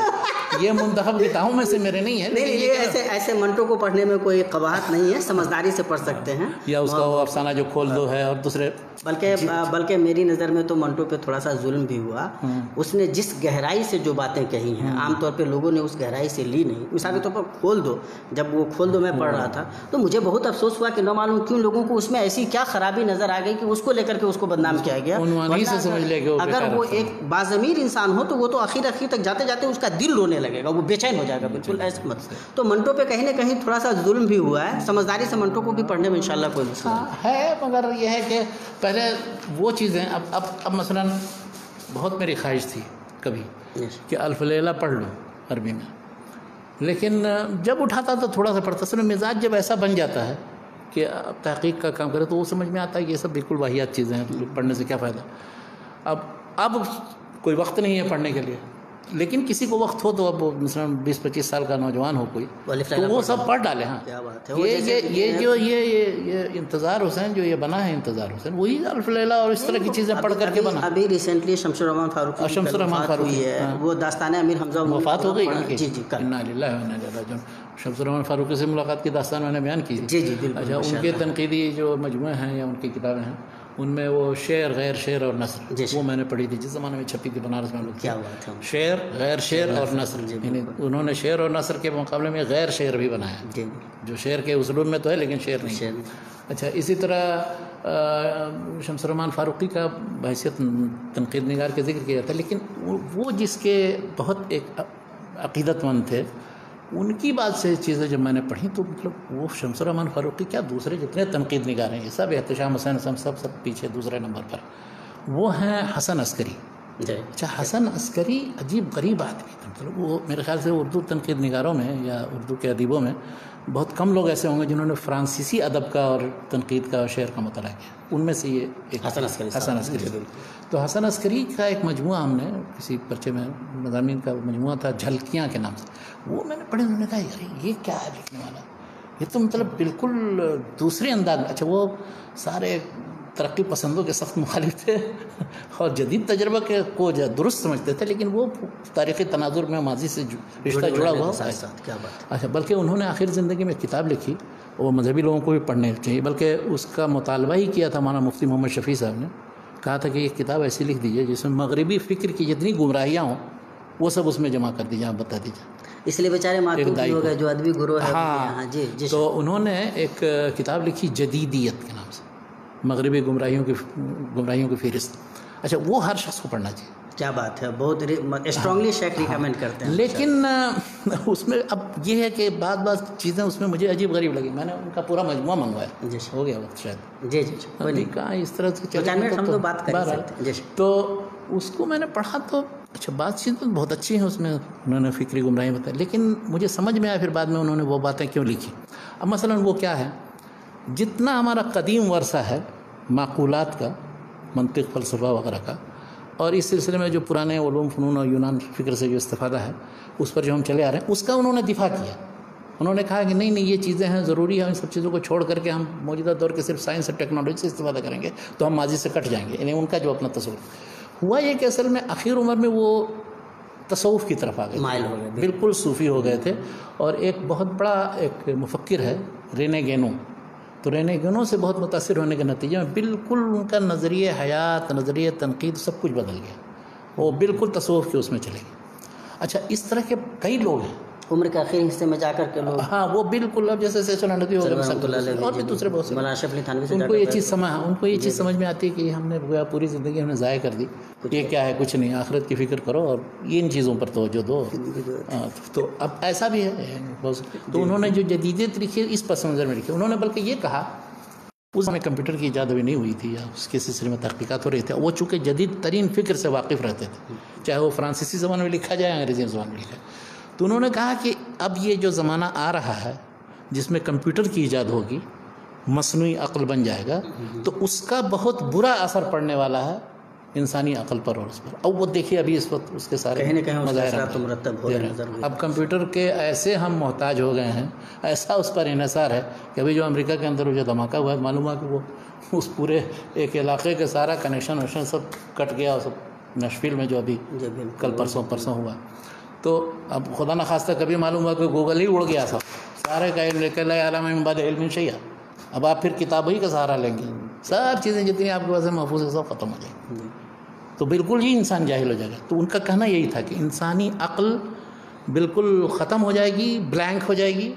یہ منتخب کتابوں میں سے میرے نہیں ہے۔ نہیں، یہ ایسے منٹو کو پڑھنے میں کوئی قباحت نہیں ہے، سمجھداری سے پڑھ سکتے ہیں، یا اس کا وہ افسانہ جو کھول دو ہے، اور دوسرے بلکہ میری نظر میں تو منٹو پہ تھوڑا سا ظلم بھی ہوا۔ اس نے جس گہرائی سے جو باتیں کہی ہیں عام طور پہ لوگوں نے اس گہرائی سے لی نہیں۔ مثال کے طور پر کھول دو، جب وہ کھول دو میں پڑھ رہا تھا تو مجھے بہت افسوس ہوا کہ نہ معلوم کیوں لوگوں کو اس میں ایسی کیا خرابی نظر آ گئی کہ اس کو لے کر کے اس کو بدنام کیا گیا۔ اگر وہ ایک باضمیر انسان ہو تو وہ تو آخر تک جاتے جاتے اس کا دل رونے لگے گا، وہ بے چین ہو جائے گا، بالکل ایسا مت۔ تو منٹو پہ کہیں نہ کہیں تھوڑا سا ظلم بھی ہوا ہے، سمجھداری سے منٹو کو بھی پڑھنے میں انشاءاللہ کوئی مسئلہ ہے، مگر یہ ہے کہ پہلے وہ چیزیں اب مثلاً بہت میری خواہش تھی کبھی کہ الف لیلہ پڑھ لوں عربی میں، لیکن جب اٹھاتا تو تھوڑا سا پڑھتا، اصل میں مزاج جب ایسا بن جاتا ہے کہ اب تحقیق کا کام کرے تو وہ سمجھ میں آتا ہے کہ یہ سب بالکل واہیات چیزیں ہیں، پڑھنے سے کیا فائدہ۔ اب کوئی وقت نہیں ہے پڑھنے کے لیے، لیکن کسی کو وقت ہو تو اب مثلاً 20-25 سال کا نوجوان ہو کوئی تو وہ سب پڑھ ڈالے۔ ہاں، یہ انتظار حسین جو یہ بنا ہے، انتظار حسین وہی الف لیلہ اور اس طرح کی چیزیں پڑھ کر کے بنا۔ ابھی ریسنٹلی شمس الرحمان فاروقی ہے، وہ داستان امیر حمزہ وفات ہو گئی۔ جی انا للہ و انا الیہ راجعون۔ شمس الرحمان فاروقی سے ملاقات کی داستان میں نے بیان کی۔ جی بالکل۔ اچھا، ان کے تنقیدی جو مجموعے ہیں یا ان کی کتابیں ہیں، ان میں وہ شعر، غیر شعر اور نثر، وہ میں نے پڑھی تھی جس زمانے میں چھپی تھی بنارس میں۔ کیا بات ہے، شعر، غیر شعر اور نثر، یعنی انہوں نے شعر اور نثر کے مقابلے میں غیر شعر بھی بنایا، جو شعر کے اسلوب میں تو ہے لیکن شعر نہیں۔ اچھا، اسی طرح شمس الرحمان فاروقی کا بحیثیت تنقید نگار کے ذکر کیا جاتا ہے، لیکن وہ جس کے بہت ایک عقیدت مند تھے، ان کی بات سے چیزیں جب میں نے پڑھی تو مطلب وہ شمس الرحمن فاروقی کیا دوسرے جتنے تنقید نگار ہیں یہ سب احتشام حسین سب پیچھے دوسرے نمبر پر، وہ ہیں حسن عسکری. اچھا حسن عسکری عجیب غریب آدمی تھا، مطلب وہ میرے خیال سے اردو تنقید نگاروں میں یا اردو کے ادیبوں میں بہت کم لوگ ایسے ہوں گے جنہوں نے فرانسیسی ادب کا اور تنقید کا اور شعر کا مطالعہ کیا. ان میں سے یہ ایک حسن عسکری. تو حسن عسکری کا ایک مجموعہ ہم نے کسی پرچے میں مضامین کا مجموعہ تھا جھلکیاں کے نام سے، وہ میں نے پڑھے. انہوں نے کہا یار یہ کیا ہے لکھنے والا، یہ تو مطلب بالکل دوسرے انداز میں. اچھا وہ سارے ترقی پسندوں کے سخت مخالف تھے اور جدید تجربہ کو درست سمجھتے تھے، لیکن وہ تاریخی تناظر میں ماضی سے رشتہ جڑا ہوا. کیا بات. اچھا بلکہ انہوں نے آخر زندگی میں کتاب لکھی، وہ مذہبی لوگوں کو بھی پڑھنے چاہیے، بلکہ اس کا مطالبہ ہی کیا تھا مولانا مفتی محمد شفیع صاحب نے. کہا تھا کہ یہ کتاب ایسی لکھ دیجیے جس میں مغربی فکر کی جتنی گمراہیاں ہوں وہ سب اس میں جمع کر دیجیے، آپ بتا دیجیے. اس لیے بیچارے معطوف ہو گئے جو ادبی گروہ ہے. ہاں جی. تو انہوں نے ایک کتاب لکھی جدیدیت کے نام سے، مغربی گمراہیوں کی فہرست. اچھا وہ ہر شخص کو پڑھنا چاہیے. کیا بات ہے، بہت اسٹرانگلی شیخ ریکمینڈ کرتے ہیں. لیکن اس میں اب یہ ہے کہ بعض چیزیں اس میں مجھے عجیب غریب لگی. میں نے ان کا پورا مجموعہ منگوایا. جی ہو گیا وقت شاید. جی کہاں اس طرح سے ہم تو بات کر سکتے ہیں. تو اس کو میں نے پڑھا تو اچھا بات چیزیں بہت اچھی ہیں اس میں، انہوں نے فکری گمراہی بتائی، لیکن مجھے سمجھ میں آیا پھر بعد میں انہوں نے وہ باتیں کیوں لکھی. اب مثلا وہ کیا ہے، جتنا ہمارا قدیم ورثہ ہے معقولات کا، منطق فلسفہ وغیرہ کا، اور اس سلسلے میں جو پرانے علوم فنون اور یونان فکر سے جو استفادہ ہے اس پر جو ہم چلے آ رہے ہیں، اس کا انہوں نے دفاع کیا. انہوں نے کہا کہ نہیں یہ چیزیں ہیں، ضروری ہے ان سب چیزوں کو چھوڑ کر کے ہم موجودہ دور کے صرف سائنس اور ٹیکنالوجی سے استفادہ کریں گے تو ہم ماضی سے کٹ جائیں گے. یعنی ان کا جو اپنا تصور ہوا یہ کہ اصل میں آخر عمر میں وہ تصوف کی طرف آ گئے، مائل ہو گئے، بالکل صوفی ہو گئے تھے. اور ایک بہت بڑا ایک مفکر ہے رینے گینو، تو رینے گینو سے بہت متاثر ہونے کے نتیجے میں بالکل ان کا نظریہ حیات، نظریہ تنقید سب کچھ بدل گیا. وہ بالکل تصوف کے اس میں چلے گئے. اچھا اس طرح کے کئی لوگ ہیں عمر کے آخری حصے میں جا کر کے لوگ. ہاں وہ بالکل اب جیسے سیشن ندوی ہو گئے اور بھی دوسرے بہت سے، ان کو یہ چیز سمجھ میں آتی ہے کہ ہم نے گویا پوری زندگی ہم نے ضائع کر دی. یہ کیا ہے، کچھ نہیں، آخرت کی فکر کرو اور ان چیزوں پر توجہ دو. تو اب ایسا بھی ہے. تو انہوں نے جو جدیدیت لکھی اس پس منظر میں لکھی. انہوں نے بلکہ یہ کہا اس میں کمپیوٹر کی ایجاد ابھی نہیں ہوئی تھی یا اس کے سلسلے میں تحقیقات ہو رہی تھی، وہ چونکہ جدید ترین فکر سے واقف رہتے تھے، چاہے وہ فرانسیسی زبان میں لکھا جائے یا انگریزی زبان میں لکھا جائے. تو انہوں نے کہا کہ اب یہ جو زمانہ آ رہا ہے جس میں کمپیوٹر کی ایجاد ہوگی، مصنوعی عقل بن جائے گا، تو اس کا بہت برا اثر پڑنے والا ہے انسانی عقل پر اور اس پر. اب وہ دیکھیے ابھی اس وقت اس کے سارے مظاہرات مرتب ہو رہے ہیں. اب کمپیوٹر کے ایسے ہم محتاج ہو گئے ہیں، ایسا اس پر انحصار ہے کہ ابھی جو امریکہ کے اندر جو دھماکہ ہوا ہے، معلوم ہوا کہ وہ اس پورے ایک علاقے کے سارا کنیکشن سب کٹ گیا. اور سب نیشویل میں جو ابھی کل پرسوں ہوا، تو اب خدا نخواستہ کبھی معلوم ہوا کہ گوگل ہی اڑ گیا سارے کا علم لے کے عالم من بعد علم شیء. اب آپ پھر کتابوں ہی کا سہارا لیں گے، سب چیزیں جتنی آپ کے پاس محفوظ ہے سب ختم ہو جائیں گی، تو بالکل ہی انسان جاہل ہو جائے گا. تو ان کا کہنا یہی تھا کہ انسانی عقل بالکل ختم ہو جائے گی، بلینک ہو جائے گی،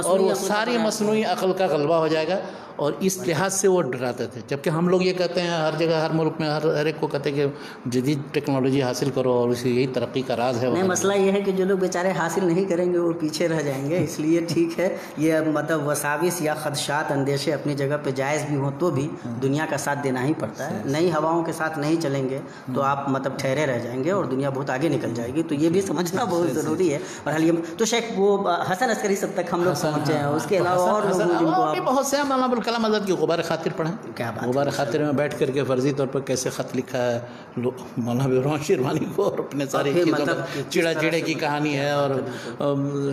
اور وہ ساری مصنوعی عقل کا غلبہ ہو جائے گا. اور اس لحاظ سے وہ ڈراتے تھے. جبکہ ہم لوگ یہ کہتے ہیں ہر جگہ ہر ملک میں ہر ایک کو کہتے ہیں کہ جدید ٹیکنالوجی حاصل کرو اور اسی یہی ترقی کا راز ہے. نہیں، مسئلہ یہ ہے کہ جو لوگ بیچارے حاصل نہیں کریں گے وہ پیچھے رہ جائیں گے. اس لیے ٹھیک ہے یہ مطلب وساوس یا خدشات، اندیشے اپنی جگہ پہ جائز بھی ہوں تو بھی دنیا کا ساتھ دینا ہی پڑتا ہے. نئی ہواؤں کے ساتھ نہیں چلیں گے تو آپ مطلب ٹھہرے رہ جائیں گے اور دنیا بہت آگے نکل جائے گی. تو یہ بھی سمجھنا بہت ضروری ہے. اور تو شیخ وہ حسن عسکری سب تک ہم لوگ پہنچے ہیں. اس کے علاوہ اور بہت سے مولانا ابوالکلام آزاد کی غبار خاطر پڑھیں. کیا بات، غبار خاطر میں بیٹھ کر کے فرضی طور پر کیسے خط لکھا ہے مولانا الرحمن شیروانی کو، اور اپنے سارے چیڑا چیڑے کی کہانی ہے. اور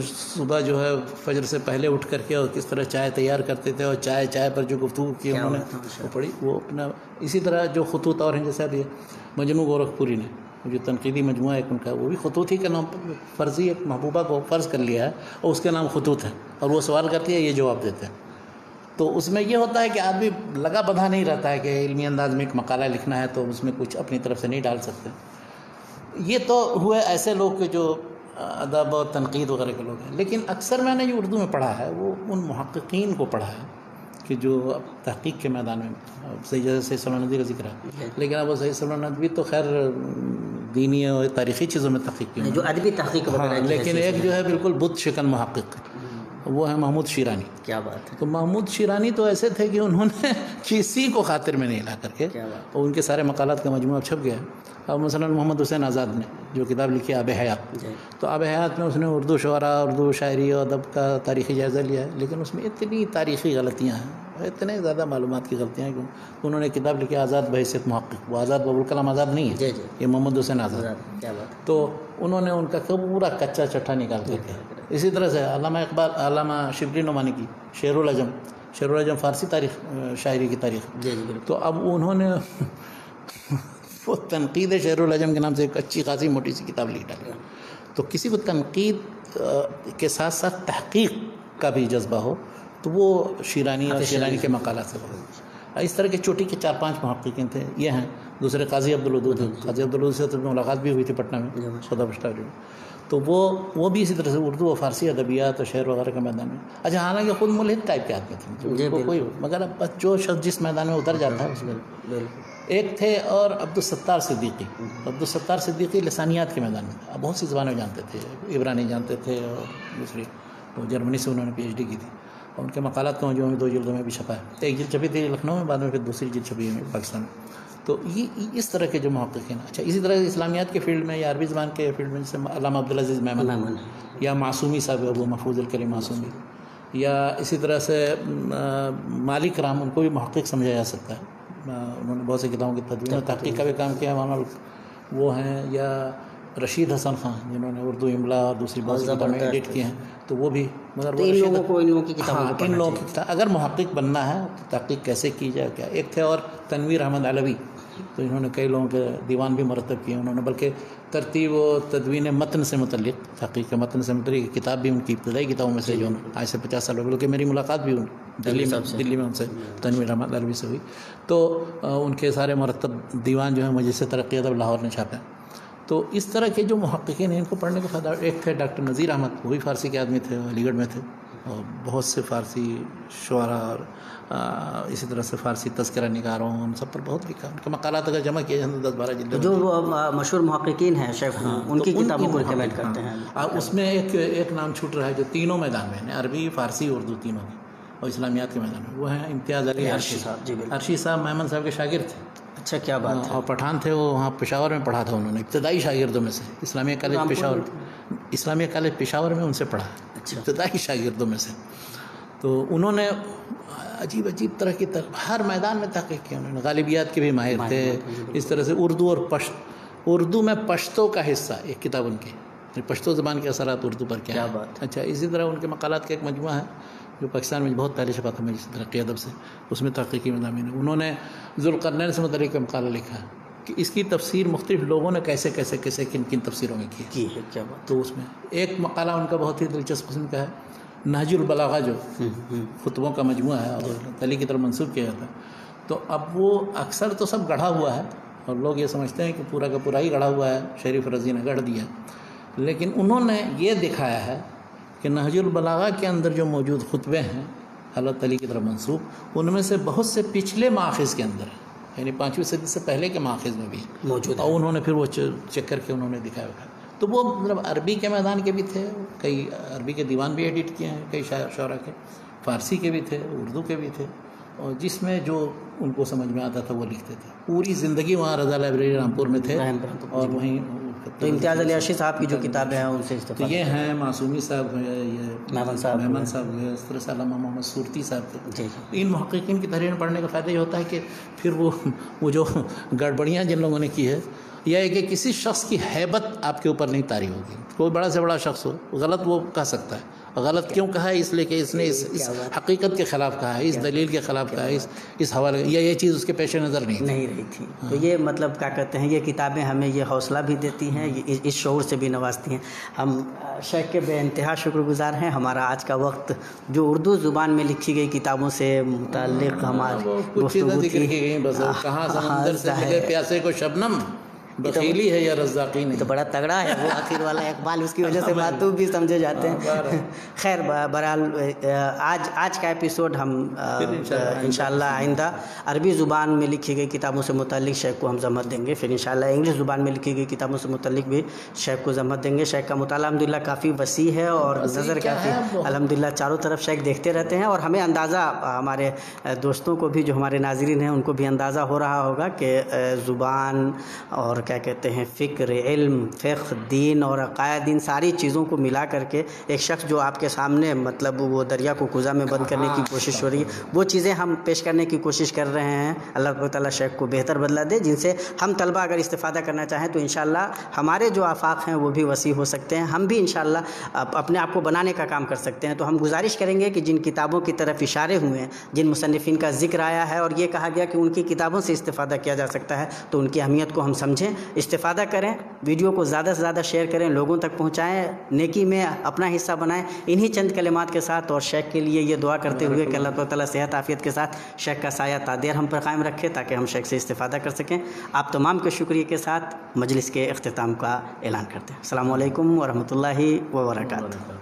صبح جو ہے فجر سے پہلے اٹھ کر کے اور کس طرح چائے تیار کرتے تھے، اور چائے پر جو گفتگو کی انہوں نے وہ پڑھی. وہ اپنا اسی طرح جو خطوط اور ہیں، جیسے ابھی مجنو گورکھپوری نے جو تنقیدی مجموعہ ایک ان کا، وہ بھی خطوط ہی کا نام فرضی ایک محبوبہ کو فرض کر لیا ہے اور اس کے نام خطوط ہے، اور وہ سوال کرتی ہے یہ جواب دیتے ہیں. تو اس میں یہ ہوتا ہے کہ آدمی لگا بدھا نہیں رہتا ہے کہ علمی انداز میں ایک مقالہ لکھنا ہے تو اس میں کچھ اپنی طرف سے نہیں ڈال سکتے. یہ تو ہوئے ایسے لوگ کہ جو ادب اور تنقید وغیرہ کے لوگ ہیں. لیکن اکثر میں نے جو اردو میں پڑھا ہے وہ ان محققین کو پڑھا ہے کہ جو اب تحقیق کے میدان میں سید سلمان ندوی کا ذکر ہے. لیکن اب وہ سید سلمان ندوی تو خیر دینی اور تاریخی چیزوں میں تحقیق کی، جو ادبی تحقیق وغیرہ کی لیکن ایک جو ہے بالکل بت شکن محقق، وہ ہے محمود شیرانی. کیا بات ہے. تو محمود شیرانی تو ایسے تھے کہ انہوں نے کسی کو خاطر میں نہیں لا کر کے، اور ان کے سارے مقالات کا مجموعہ چھپ گیا. اب مثلا محمد حسین آزاد نے جو کتاب لکھی آب حیات، تو آب حیات میں اس نے اردو شعراء، اردو شاعری اور ادب کا تاریخی جائزہ لیا ہے، لیکن اس میں اتنی تاریخی غلطیاں ہیں، اتنے زیادہ معلومات کی غلطیاں ہیں کہ انہوں نے کتاب لکھی آزاد بحیثیت محقق. وہ آزاد ابوالکلام آزاد نہیں ہے، یہ محمد حسین آزاد. تو انہوں نے ان کا پورا کچا چٹھا نکال کے کیا. اسی طرح سے علامہ اقبال، علامہ شبلی نعمانی کی شعر العجم فارسی تاریخ، شاعری کی تاریخ. تو اب انہوں نے وہ تنقید شعر العجم کے نام سے ایک اچھی خاصی موٹی سی کتاب لکھ ڈالی. تو کسی کو تنقید کے ساتھ ساتھ تحقیق کا بھی جذبہ ہو تو وہ شیرانی اور شیرانی کے مقالات سے ہو. اس طرح کے چوٹی کے 4-5 محققین تھے، یہ ہیں. دوسرے قاضی عبدالودود ہیں، قاضی عبدالودود سے تو ملاقات بھی ہوئی تھی پٹنہ میں، خدا بخشٹہ. تو وہ بھی اسی طرح سے اردو و فارسی ادبیات اور شعر وغیرہ کے میدان میں. اچھا، حالانکہ خود ملحد ٹائپ کے آدمی تھے کوئی، مگر بس جو شخص جس میدان میں اتر جاتا ہے اس میں. ایک تھے اور عبدالستار صدیقی لسانیات کے میدان میں بہت سی زبانیں جانتے تھے، عبرانی جانتے تھے اور دوسری جرمنی سے انہوں نے PhD کی تھی، اور ان کے مقالات کا جو 2 جلدوں میں بھی چھپا ہے. ایک جلد چھپی تھی لکھنؤ میں، بعد میں پھر دوسری جلد چھپی ہے پاکستان میں. تو یہ اس طرح کے جو محققین. اچھا، اسی طرح اسلامیات کے فیلڈ میں یا عربی زبان کے فیلڈ میں جیسے علامہ عبدالعزیز میمن یا معصومی صاحب، ابو محفوظ الکریم معصومی، یا اسی طرح سے مالک رام، ان کو بھی محقق سمجھا جا سکتا ہے. انہوں نے بہت سی کتابوں کی تدوین اور تحقیق کا بھی کام کیا، وہ ہیں. یا رشید حسن خان، جنہوں نے اردو املا اور دوسری بہت سی کتابیں ایڈٹ کی ہیں، تو وہ بھی. مگر ان لوگوں کی کتاب اگر محقق بننا ہے تو تحقیق کیسے کی جائے کیا. ایک تھے اور تنویر احمد علوی، تو انہوں نے کئی لوگوں کے دیوان بھی مرتب کیے انہوں نے، بلکہ ترتیب و تدوین متن سے متعلق، تحقیق کے متن سے متعلق کتاب بھی ان کی ابتدائی کتابوں میں سے، جو آج سے 50 سال ہو گئے. بلکہ میری ملاقات بھی دلی میں ان سے، تنویر احمد علوی سے ہوئی. تو ان کے سارے مرتب دیوان جو ہیں مجلس ترقی ادب لاہور نے چھاپے. تو اس طرح کے جو محققین ہیں ان کو پڑھنے کا فائدہ. ایک تھے ڈاکٹر نذیر احمد، وہ بھی فارسی کے آدمی تھے، علی گڑھ میں تھے، اور بہت سے فارسی شعراء اور اسی طرح سے فارسی تذکرہ نگاروں، ان سب پر بہت لکھا. ان کے مقالات اگر جمع کیے جائیں 10-12 جلد. جو مشہور محققین ہیں شیخ، ان کی کتابوں کو ریکمینڈ کرتے ہیں. اس میں ایک نام چھوٹ رہا ہے جو تینوں میدان میں ہیں، عربی، فارسی، اردو تینوں میں، اور اسلامیات کے میدان میں، وہ ہیں امتیاز علی عرشی صاحب. عرشی صاحب میمن صاحب کے شاگرد تھے. اچھا، کیا بات ہے. اور پٹھان تھے، وہ وہاں پشاور میں پڑھا تھا انہوں نے، ابتدائی شاگردوں میں سے. اسلامیہ کالج پشاور میں ان سے پڑھا، ابتدائی شاگردوں میں سے. تو انہوں نے عجیب طرح کی ہر میدان میں تحقیق کی. انہوں نے غالبیات کے بھی ماہر تھے. اس طرح سے اردو اور اردو میں پشتو کا حصہ، ایک کتاب ان کی، پشتو زبان کے اثرات اردو پر کیا ہے. اچھا، اسی طرح ان کے مقالات کا ایک مجموعہ ہے جو پاکستان میں بہت پہلے چھپا تھا مجلس ترقی ادب سے، اس میں تحقیقی مضامین ہیں. انہوں نے ذوالقرنین سے متعلق مقالہ لکھا ہے کہ اس کی تفسیر مختلف لوگوں نے کیسے کن تفسیروں میں کی ہے. کیا بات. تو اس میں ایک مقالہ ان کا بہت ہی دلچسپ قسم کا ہے، نہج البلاغہ، جو خطبوں کا مجموعہ ہے اور علی کی طرف منسوب کیا جاتا ہے. تو اب وہ اکثر تو سب گڑھا ہوا ہے، اور لوگ یہ سمجھتے ہیں کہ پورا کا پورا ہی گڑھا ہوا ہے، شریف رضی نے گڑھ دیا. لیکن انہوں نے یہ دکھایا ہے کہ نہج البلاغہ کے اندر جو موجود خطبے ہیں حضرت علی کی طرف منسوب، ان میں سے بہت سے پچھلے ماخذ کے اندر ہیں، یعنی 5ویں صدی سے پہلے کے ماخذ میں بھی موجود ہیں، اور انہوں نے پھر وہ چیک کر کے انہوں نے دکھایا. تو وہ مطلب عربی کے میدان کے بھی تھے، کئی عربی کے دیوان بھی ایڈٹ کیے ہیں کئی شعراء کے، فارسی کے بھی تھے، اردو کے بھی تھے، اور جس میں جو ان کو سمجھ میں آتا تھا وہ لکھتے تھے. پوری زندگی وہاں رضا لائبریری رامپور میں تھے، اور وہیں تو امتیاز علی عرشی صاحب کی جو کتابیں ہیں ان سے تو یہ ہیں معصومی صاحب، یہ میمن صاحب، اس طرح سے علامہ محمد صورتی صاحب تھے. ان محققین کی تحریر پڑھنے کا فائدہ یہ ہوتا ہے کہ پھر وہ جو گڑبڑیاں جن لوگوں نے کی ہے، یا کہ کسی شخص کی ہیبت آپ کے اوپر نہیں طاری ہوگی. کوئی بڑا سے بڑا شخص ہو، غلط وہ کہہ سکتا ہے. غلط کیوں کہا ہے؟ اس لیے کہ اس نے اس حقیقت کے خلاف کہا ہے، اس دلیل کے خلاف کہا ہے، اس حوالے، یا یہ چیز اس کے پیش نظر نہیں رہی تھی. تو یہ مطلب کیا کہتے ہیں، یہ کتابیں ہمیں یہ حوصلہ بھی دیتی ہیں، اس شعور سے بھی نوازتی ہیں. ہم شیخ کے بے انتہا شکر گزار ہیں. ہمارا آج کا وقت جو اردو زبان میں لکھی گئی کتابوں سے متعلق ہماری گفتگو کی، بس کہاں سمندر سے ملے پیاسے کو شبنم، بخیلی ہے یا رزاقی نہیں. تو بڑا تگڑا ہے وہ آخر والا اقبال، اس کی وجہ سے معطوف بھی سمجھے جاتے ہیں. خیر بہرحال آج کا ایپیسوڈ ہم انشاءاللہ آئندہ عربی زبان میں لکھی گئی کتابوں سے متعلق شیخ کو ہم زحمت دیں گے، پھر انشاءاللہ انگلش زبان میں لکھی گئی کتابوں سے متعلق بھی شیخ کو زحمت دیں گے. شیخ کا مطالعہ الحمدللہ کافی وسیع ہے اور نظر کافی الحمدللہ چاروں طرف شیخ دیکھتے رہتے ہیں، اور ہمیں اندازہ، ہمارے دوستوں کو بھی جو ہمارے ناظرین ہیں ان کو بھی اندازہ ہو رہا ہوگا کہ زبان اور کیا کہتے ہیں فکر، علم، فقہ، دین اور عقائد، ان ساری چیزوں کو ملا کر کے ایک شخص جو آپ کے سامنے مطلب وہ دریا کو کوزہ میں بند کرنے کی کوشش ہو رہی ہے، وہ چیزیں ہم پیش کرنے کی کوشش کر رہے ہیں. اللہ تعالیٰ شیخ کو بہتر بدلہ دے، جن سے ہم طلبہ اگر استفادہ کرنا چاہیں تو انشاءاللہ ہمارے جو آفاق ہیں وہ بھی وسیع ہو سکتے ہیں، ہم بھی انشاءاللہ اپنے آپ کو بنانے کا کام کر سکتے ہیں. تو ہم گزارش کریں گے کہ جن کتابوں کی طرف اشارے ہوئے ہیں، جن مصنفین کا ذکر آیا ہے اور یہ کہا گیا کہ ان کی کتابوں سے استفادہ کیا جا سکتا ہے، تو ان کی اہمیت کو ہم سمجھیں، استفادہ کریں، ویڈیو کو زیادہ سے زیادہ شیئر کریں، لوگوں تک پہنچائیں، نیکی میں اپنا حصہ بنائیں. انہی چند کلمات کے ساتھ اور شیخ کے لیے یہ دعا کرتے ہوئے کہ اللہ تعالیٰ صحت عافیت کے ساتھ شیخ کا سایہ تادیر ہم پر قائم رکھے تاکہ ہم شیخ سے استفادہ کر سکیں. آپ تمام کے شکریہ کے ساتھ مجلس کے اختتام کا اعلان کرتے ہیں. السلام علیکم ورحمۃ اللہ وبرکاتہ.